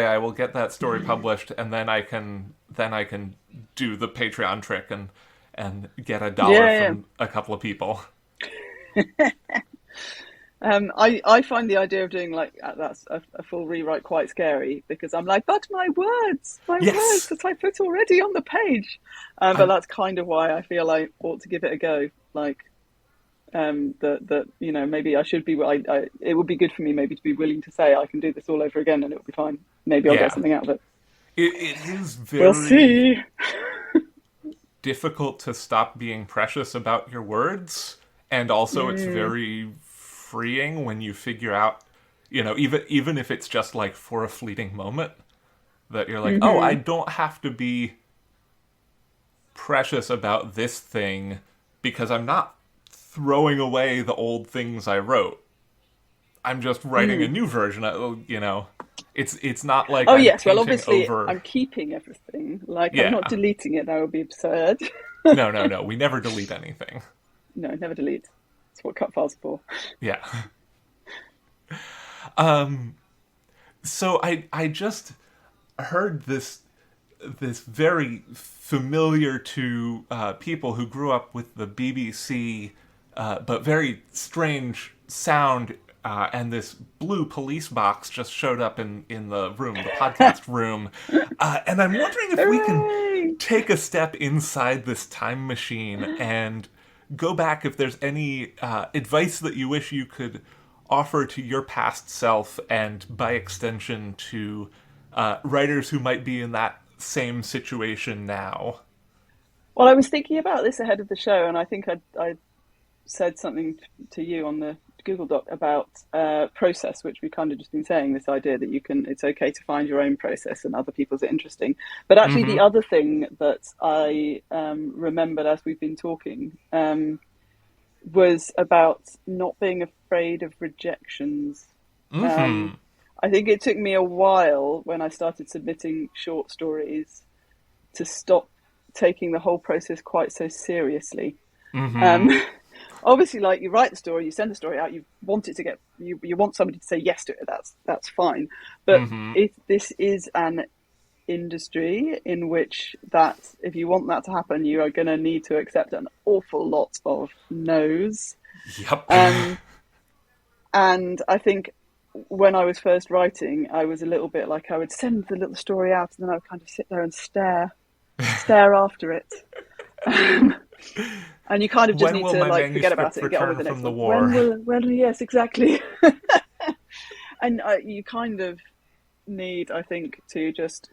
I will get that story published, and then I can then I can do the Patreon trick and get $1 from a couple of people. I find the idea of doing like that's a full rewrite quite scary, because I'm like, but my words that I put already on the page. But that's kind of why I feel I ought to give it a go. Like, that you know, maybe I should be. It would be good for me maybe to be willing to say I can do this all over again and it'll be fine. Maybe I'll get something out of it. It is We'll see. difficult to stop being precious about your words, and also it's very freeing when you figure out, you know, even if it's just like for a fleeting moment, that you're like, oh, I don't have to be precious about this thing because I'm not throwing away the old things I wrote. I'm just writing a new version. You know, it's not like well, obviously I'm keeping everything. Like, I'm not deleting it. That would be absurd. No. We never delete anything. No, never delete. That's what cut files are for. Yeah. So I just heard this very familiar to people who grew up with the BBC, but very strange sound. And this blue police box just showed up in the room, the podcast room. And I'm wondering if we can take a step inside this time machine and go back, if there's any advice that you wish you could offer to your past self, and by extension to writers who might be in that same situation now. Well, I was thinking about this ahead of the show, and I think I said something to you on the Google Doc about process, which we've kind of just been saying, this idea that it's okay to find your own process and other people's are interesting. But actually the other thing that I remembered as we've been talking was about not being afraid of rejections. I think it took me a while when I started submitting short stories to stop taking the whole process quite so seriously. Obviously, like, you write the story, you send the story out, you want it to get, you want somebody to say yes to it, that's fine. But this is an industry in which that, if you want that to happen, you are going to need to accept an awful lot of no's. Yep. And I think when I was first writing, I was a little bit like, I would send the little story out and then I would kind of sit there and stare after it. And you kind of just need to like forget about it and get on with the next one. When yes, exactly. And you kind of need, I think, to just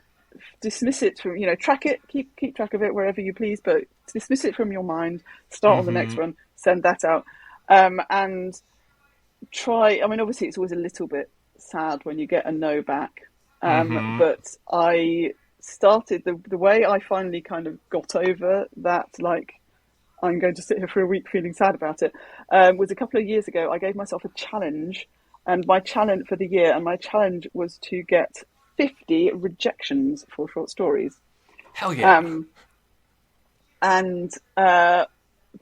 dismiss it from, track it, keep track of it wherever you please, but dismiss it from your mind, start on the next one, send that out, and try. I mean, obviously it's always a little bit sad when you get a no back, but I started the way I finally kind of got over that, like, I'm going to sit here for a week feeling sad about it, was a couple of years ago. I gave myself a challenge, and my challenge for the year, was to get 50 rejections for short stories. Hell yeah. And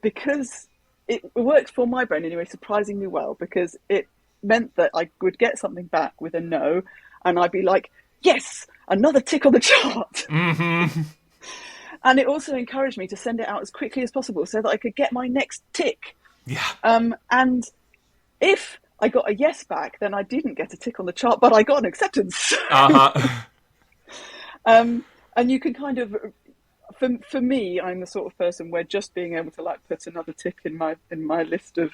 because it worked for my brain anyway, surprisingly well, because it meant that I would get something back with a no, and I'd be like, yes, another tick on the chart. And it also encouraged me to send it out as quickly as possible so that I could get my next tick. Yeah. And if I got a yes back, then I didn't get a tick on the chart, but I got an acceptance. And you can kind of, for me, I'm the sort of person where just being able to like put another tick in my list of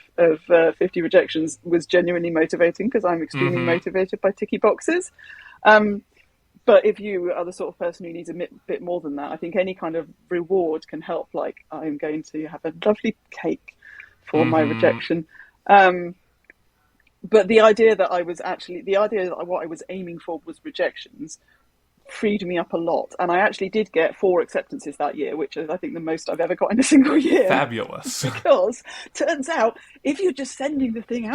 50 rejections was genuinely motivating, because I'm extremely motivated by ticky boxes. But if you are the sort of person who needs a bit more than that, I think any kind of reward can help. Like, I'm going to have a lovely cake for my rejection. But the idea that what I was aiming for was rejections freed me up a lot. And I actually did get 4 acceptances that year, which is, I think, the most I've ever got in a single year. Fabulous. Because turns out, if you're just sending the things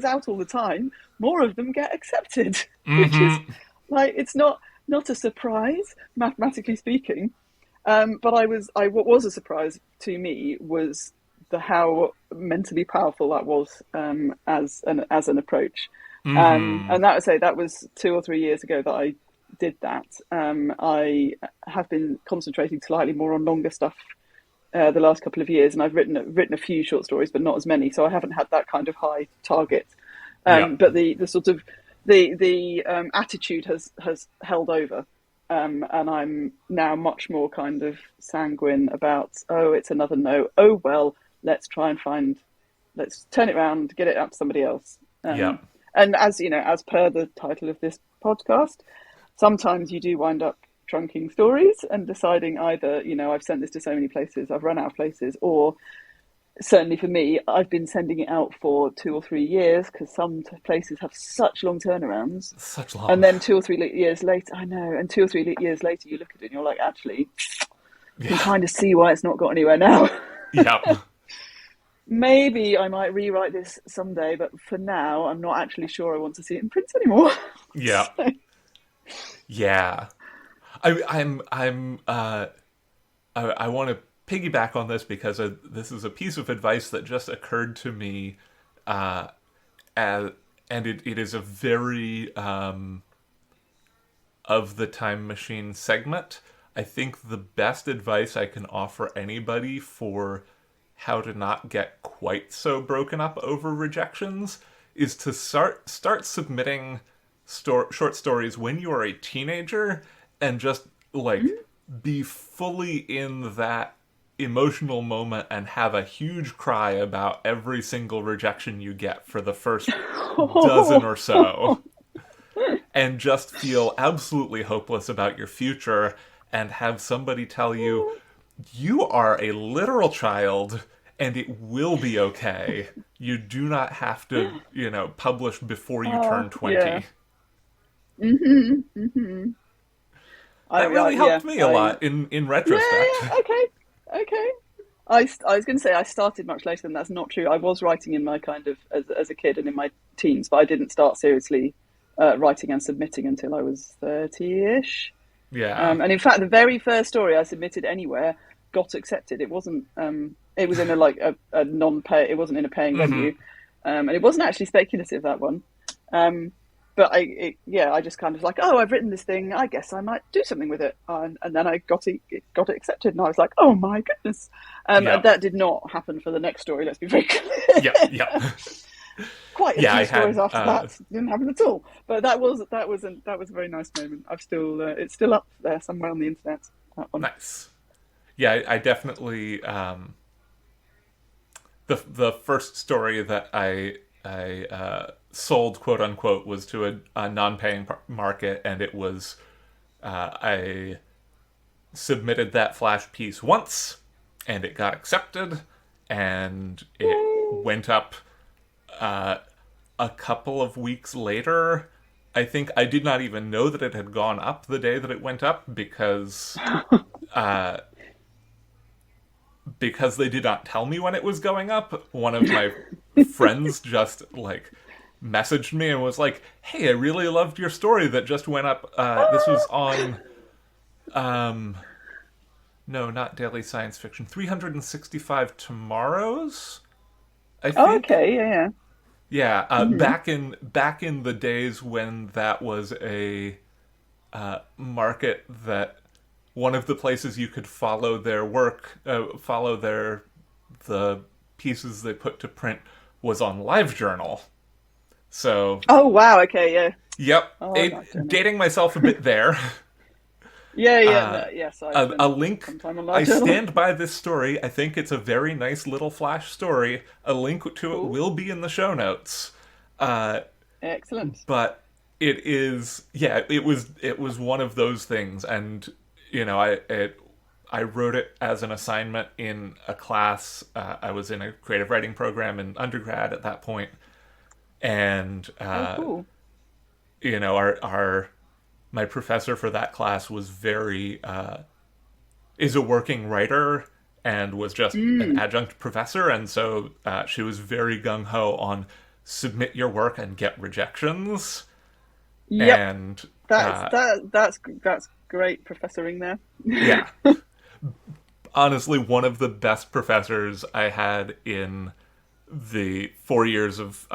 out all the time, more of them get accepted, which is... like, it's not a surprise, mathematically speaking, but what was a surprise to me was how mentally powerful that was as an approach. And that was 2 or 3 years ago that I did that. I have been concentrating slightly more on longer stuff the last couple of years, and I've written a few short stories, but not as many. So I haven't had that kind of high target. But the sort of the attitude has held over, and I'm now much more kind of sanguine about, oh, it's another no. Oh well, let's try and let's turn it around, get it out to somebody else. And as you know, as per the title of this podcast, sometimes you do wind up trunking stories and deciding either, I've sent this to so many places, I've run out of places, or certainly for me, I've been sending it out for 2 or 3 years because some places have such long turnarounds. Such long. And then 2 or 3 years later, I know, and 2 or 3 years later, you look at it and you're like, actually, you can kind of see why it's not got anywhere now. Maybe I might rewrite this someday, but for now, I'm not actually sure I want to see it in print anymore. I want to piggyback on this because this is a piece of advice that just occurred to me, and it is a very of the Time Machine segment. I think the best advice I can offer anybody for how to not get quite so broken up over rejections is to start submitting short stories when you are a teenager and just be fully in that emotional moment and have a huge cry about every single rejection you get for the first dozen or so, and just feel absolutely hopeless about your future and have somebody tell you, you are a literal child and it will be okay. You do not have to, publish before you turn 20. Yeah. That really helped me a lot in retrospect. Okay. I was going to say I started much later than that's not true. I was writing in my kind of, as a kid and in my teens, but I didn't start seriously writing and submitting until I was 30-ish. Yeah. And in fact, the very first story I submitted anywhere got accepted. It wasn't. It was in a non-pay. It wasn't in a paying venue, and it wasn't actually speculative, that one. But I just kind of like, oh, I've written this thing. I guess I might do something with it, and then I got it accepted, and I was like, oh my goodness. And that did not happen for the next story. Let's be very clear. Quite a few stories after that didn't happen at all. But that was a very nice moment. I've still it's still up there somewhere on the internet. That one. Nice. Yeah, I definitely the first story that I sold, quote unquote, was to a non-paying market, and it was I submitted that flash piece once, and it got accepted, and it went up a couple of weeks later. I think I did not even know that it had gone up the day that it went up because they did not tell me when it was going up. One of my friends just messaged me and was like, hey, I really loved your story that just went up. This was on no, not Daily Science Fiction, 365 Tomorrows, I think. Oh, okay, yeah. Back in the days when that was a market that one of the places you could follow their work, the pieces they put to print was on LiveJournal. So. Oh wow! Okay, yeah. Yep. Oh, dating myself a bit there. Yes. A link. I stand by this story. I think it's a very nice little flash story. A link to it will be in the show notes. Excellent. But it is, it was one of those things, and I wrote it as an assignment in a class. I was in a creative writing program in undergrad at that point, and cool. My professor for that class was is a working writer and was just an adjunct professor, and so she was very gung-ho on submit your work and get rejections. Yep. And that's great professoring there. Yeah. Honestly, one of the best professors I had in the 4 years of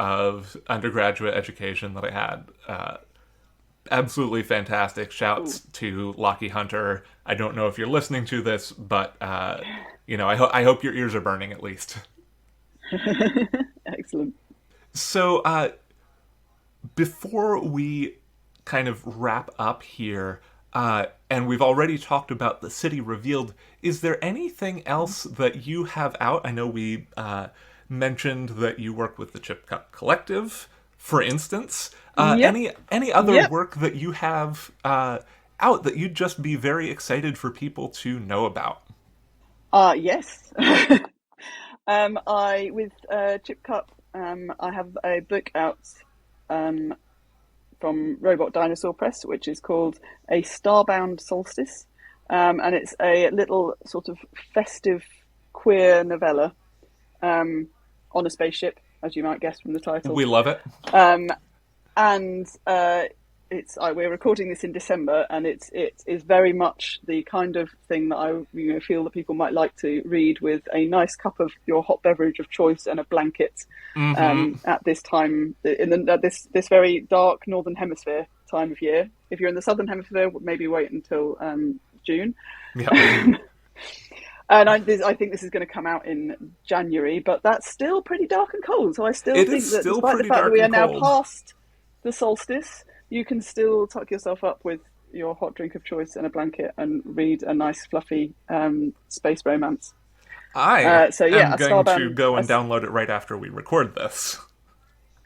undergraduate education that I had. absolutely fantastic. Shouts to Lockie Hunter. I don't know if you're listening to this, but I hope your ears are burning at least. Excellent. So before we kind of wrap up here, and we've already talked about the city revealed, is there anything else that you have out? I know we mentioned that you work with the Chip Cup Collective, for instance. Yep. Any other work that you have out that you'd just be very excited for people to know about? Yes. With Chip Cup, I have a book out from Robot Dinosaur Press, which is called A Starbound Solstice, and it's a little sort of festive queer novella on a spaceship, as you might guess from the title. We love it. We're recording this in December, and it is very much the kind of thing that I feel that people might like to read with a nice cup of your hot beverage of choice and a blanket at this time this very dark northern hemisphere time of year. If you're in the southern hemisphere, maybe wait until June. Yeah. And I think this is going to come out in January, but that's still pretty dark and cold. So I still think that despite the fact that we are now past the solstice, you can still tuck yourself up with your hot drink of choice and a blanket and read a nice fluffy space romance. I'm going to go and download it right after we record this.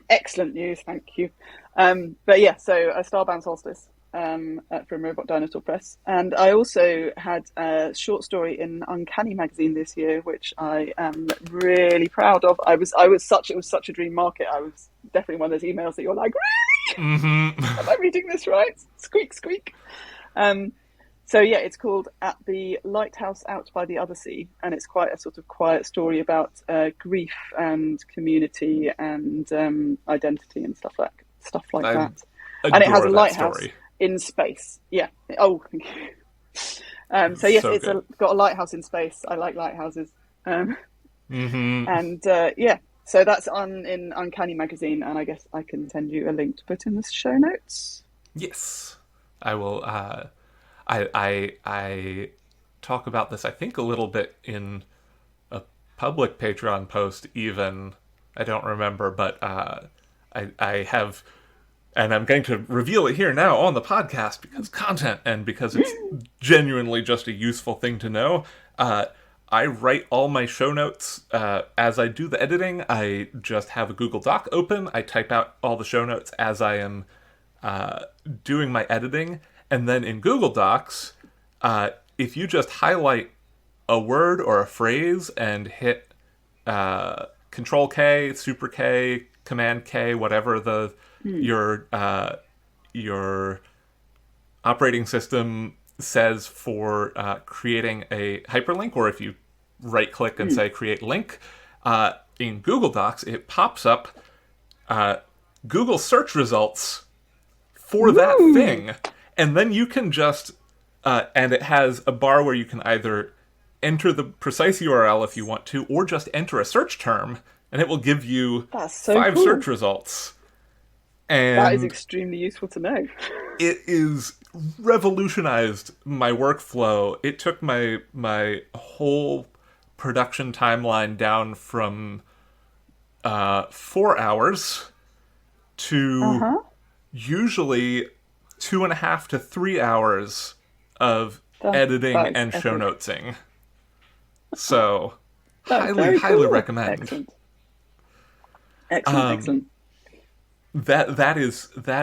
Excellent news, thank you. But yeah, so a Starbound Solstice from Robot Dinosaur Press, and I also had a short story in Uncanny magazine this year, which I am really proud of. It was such a dream market. I was definitely one of those emails that you're like, really? Mm-hmm. Am I reading this right? Squeak, squeak. So yeah, it's called At the Lighthouse Out by the Othersea, and it's quite a sort of quiet story about grief and community and identity and stuff like that. And it has a lighthouse in space. Yeah. Oh, thank you. So yes, it's got a lighthouse in space. I like lighthouses. And so that's in Uncanny magazine, and I guess I can send you a link to put in the show notes. Yes, I will. I talk about this, I think, a little bit in a public Patreon post, even. I don't remember, but I have, and I'm going to reveal it here now on the podcast because content and because it's genuinely just a useful thing to know. I write all my show notes as I do the editing. I just have a Google Doc open. I type out all the show notes as I am doing my editing. And then in Google Docs, if you just highlight a word or a phrase and hit Control K, Super K, Command K, whatever your operating system says for creating a hyperlink, or if you right-click and say Create Link, in Google Docs, it pops up Google search results for that thing. And then you can just, and it has a bar where you can either enter the precise URL if you want to, or just enter a search term, and it will give you 5 search results. And that is extremely useful to know. It is revolutionized my workflow. It took my whole production timeline down from 4 hours to usually 2.5 to 3 hours of editing and show notesing. So, highly recommend. Excellent. That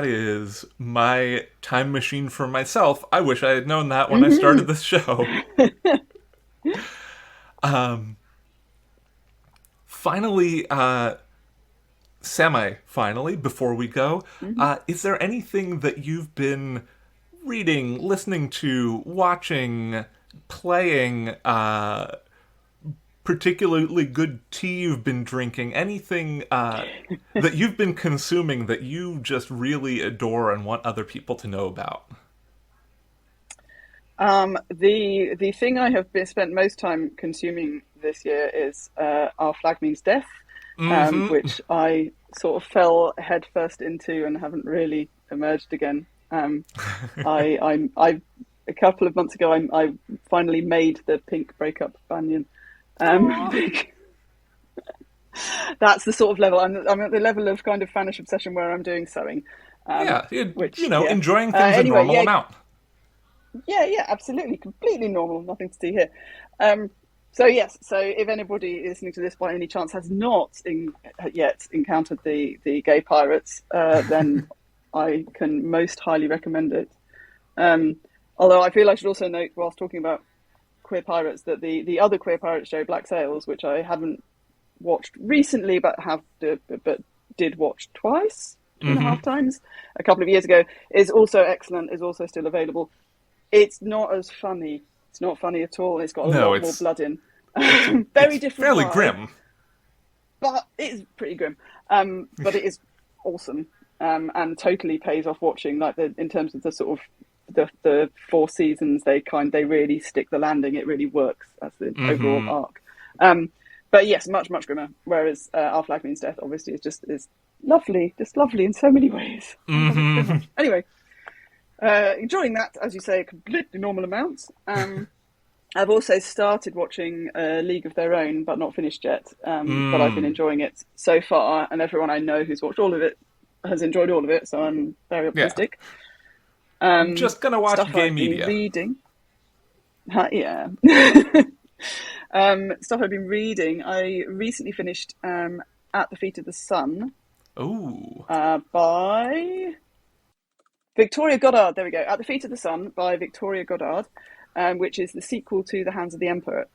is my time machine for myself. I wish I had known that when I started this show. Finally, semi-finally, before we go, is there anything that you've been reading, listening to, watching, playing, particularly good tea you've been drinking, anything that you've been consuming that you just really adore and want other people to know about? The thing I have spent most time consuming this year is Our Flag Means Death, which I sort of fell headfirst into and haven't really emerged again. I a couple of months ago, I finally made the pink breakup banyan. That's the sort of level I'm at, the level of kind of fanish obsession where I'm doing sewing. Enjoying things Anyway, a normal amount. Yeah, absolutely, completely normal, nothing to see here. So if anybody listening to this by any chance has not yet encountered the gay pirates, then I can most highly recommend it. Although I feel I should also note, whilst talking about queer pirates, that the other queer pirate show, Black Sails, which I haven't watched recently but did watch twice, 2.5 times, a couple of years ago, is also excellent, is also still available. It's not as funny. It's not funny at all. It's got a lot more blood in. Very different. Fairly grim. But it is pretty grim. But it is awesome. And totally pays off watching. Like in terms of the sort of the 4 seasons, they really stick the landing. It really works as the overall arc. But yes, much grimmer. Whereas Our Flag Means Death, obviously, is lovely, just lovely in so many ways. Anyway. Enjoying that, as you say, a completely normal amount. I've also started watching League of Their Own, but not finished yet. But I've been enjoying it so far, and everyone I know who's watched all of it has enjoyed all of it, so I'm very optimistic. I'm just going to watch stuff gay I've media. Been reading. Yeah. Stuff I've been reading. I recently finished At the Feet of the Sun. Ooh. By Victoria Goddard. There we go. At the Feet of the Sun by Victoria Goddard, which is the sequel to The Hands of the Emperor.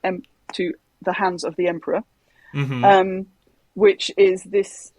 Which is this.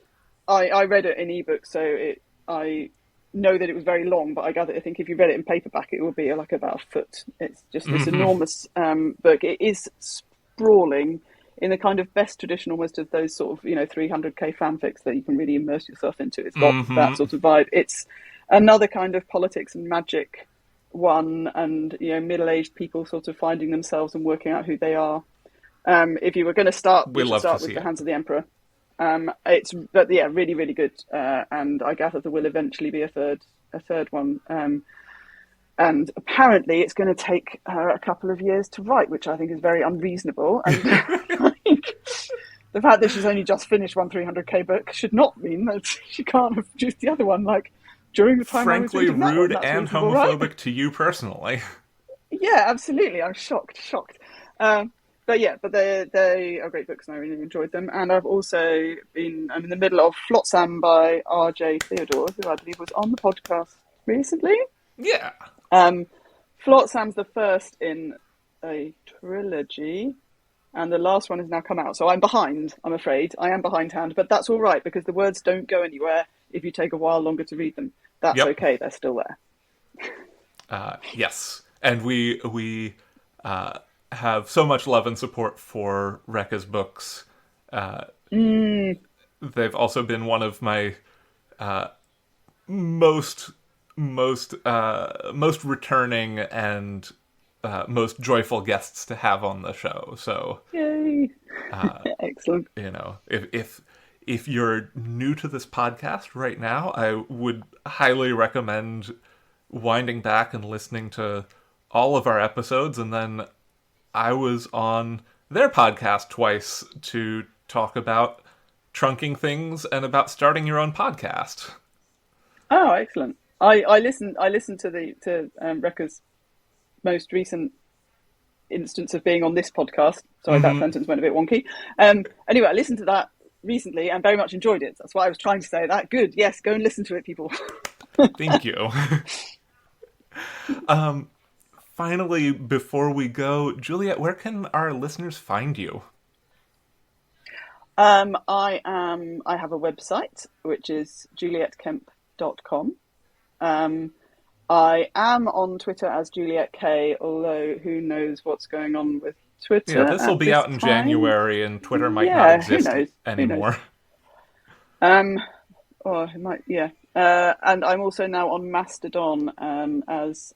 I read it in ebook, so I know that it was very long, but I think if you read it in paperback, it would be like about a foot. It's just this enormous book. It is sprawling in the kind of best tradition, almost of those sort of 300k fanfics that you can really immerse yourself into. It's got that sort of vibe. It's another kind of politics and magic one, and middle-aged people sort of finding themselves and working out who they are. If you were going to start, with The Hands of the Emperor. Really, really good. And I gather there will eventually be a third one. And apparently it's going to take her a couple of years to write, which I think is very unreasonable. And the fact that she's only just finished one 300k book should not mean that she can't have produced the other one, during the time frankly, I was reading rude that one. and homophobic to you personally. Yeah, absolutely. I'm shocked. But they are great books and I really enjoyed them. And I'm in the middle of Flotsam by R.J. Theodore, who I believe was on the podcast recently. Yeah. Flotsam's the first in a trilogy, and the last one has now come out. So I'm behind, I'm afraid. I am behindhand, but that's all right, because the words don't go anywhere if you take a while longer to read them. That's okay, they're still there. Yes. And we have so much love and support for Rekka's books. They've also been one of my most returning and most joyful guests to have on the show. So, yay! Excellent. If you're new to this podcast right now, I would highly recommend winding back and listening to all of our episodes. And then I was on their podcast twice to talk about trunking things and about starting your own podcast. Oh, excellent. I listened to Rekka's most recent instance of being on this podcast. Sorry, that sentence went a bit wonky. Anyway, I listened to that recently and very much enjoyed it. That's what I was trying to say. That good. Yes, go and listen to it, people. Thank you. Finally, before we go, Juliet, where can our listeners find you? I have a website, which is julietkemp.com. I am on Twitter as Juliet K, although who knows what's going on with Twitter. Yeah, this will be out in January, and Twitter might not exist anymore. It might, yeah. And I'm also now on Mastodon as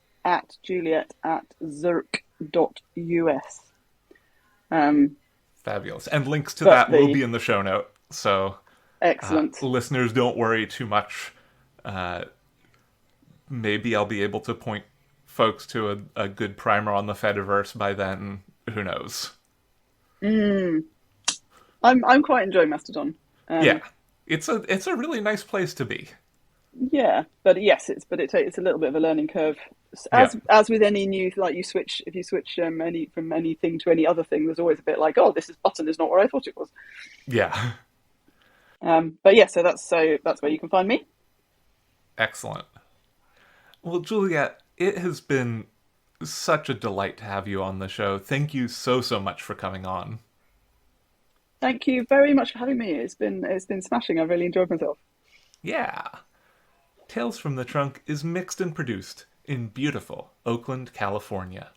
@Juliet@zerk.us. Fabulous. And links to that will be in the show note. So excellent. Listeners, don't worry too much. maybe I'll be able to point folks to a good primer on the Fediverse by then. Who knows? I'm quite enjoying Mastodon. Yeah, it's a really nice place to be. Yeah, but yes, it's a little bit of a learning curve. As with any new, like if you switch from anything to any other thing, there's always a bit like, oh, this button is not where I thought it was. Yeah. But yeah, so that's where you can find me. Excellent. Well, Juliet, it has been such a delight to have you on the show. Thank you so much for coming on. Thank you very much for having me. It's been smashing. I've really enjoyed myself. Yeah. Tales from the Trunk is mixed and produced in beautiful Oakland, California.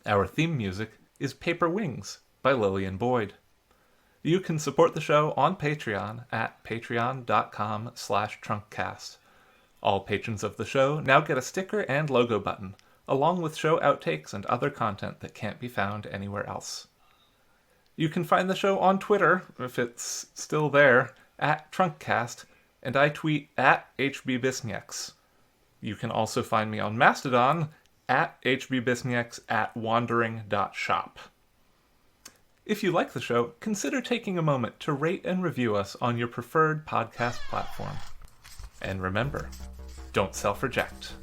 Our theme music is Paper Wings by Lillian Boyd. You can support the show on Patreon at patreon.com/trunkcast. All patrons of the show now get a sticker and logo button, along with show outtakes and other content that can't be found anywhere else. You can find the show on Twitter, if it's still there, at Trunkcast, and I tweet at HBBisenieks. You can also find me on Mastodon at HBBisenieks at wandering.shop. If you like the show, consider taking a moment to rate and review us on your preferred podcast platform. And remember, don't self-reject.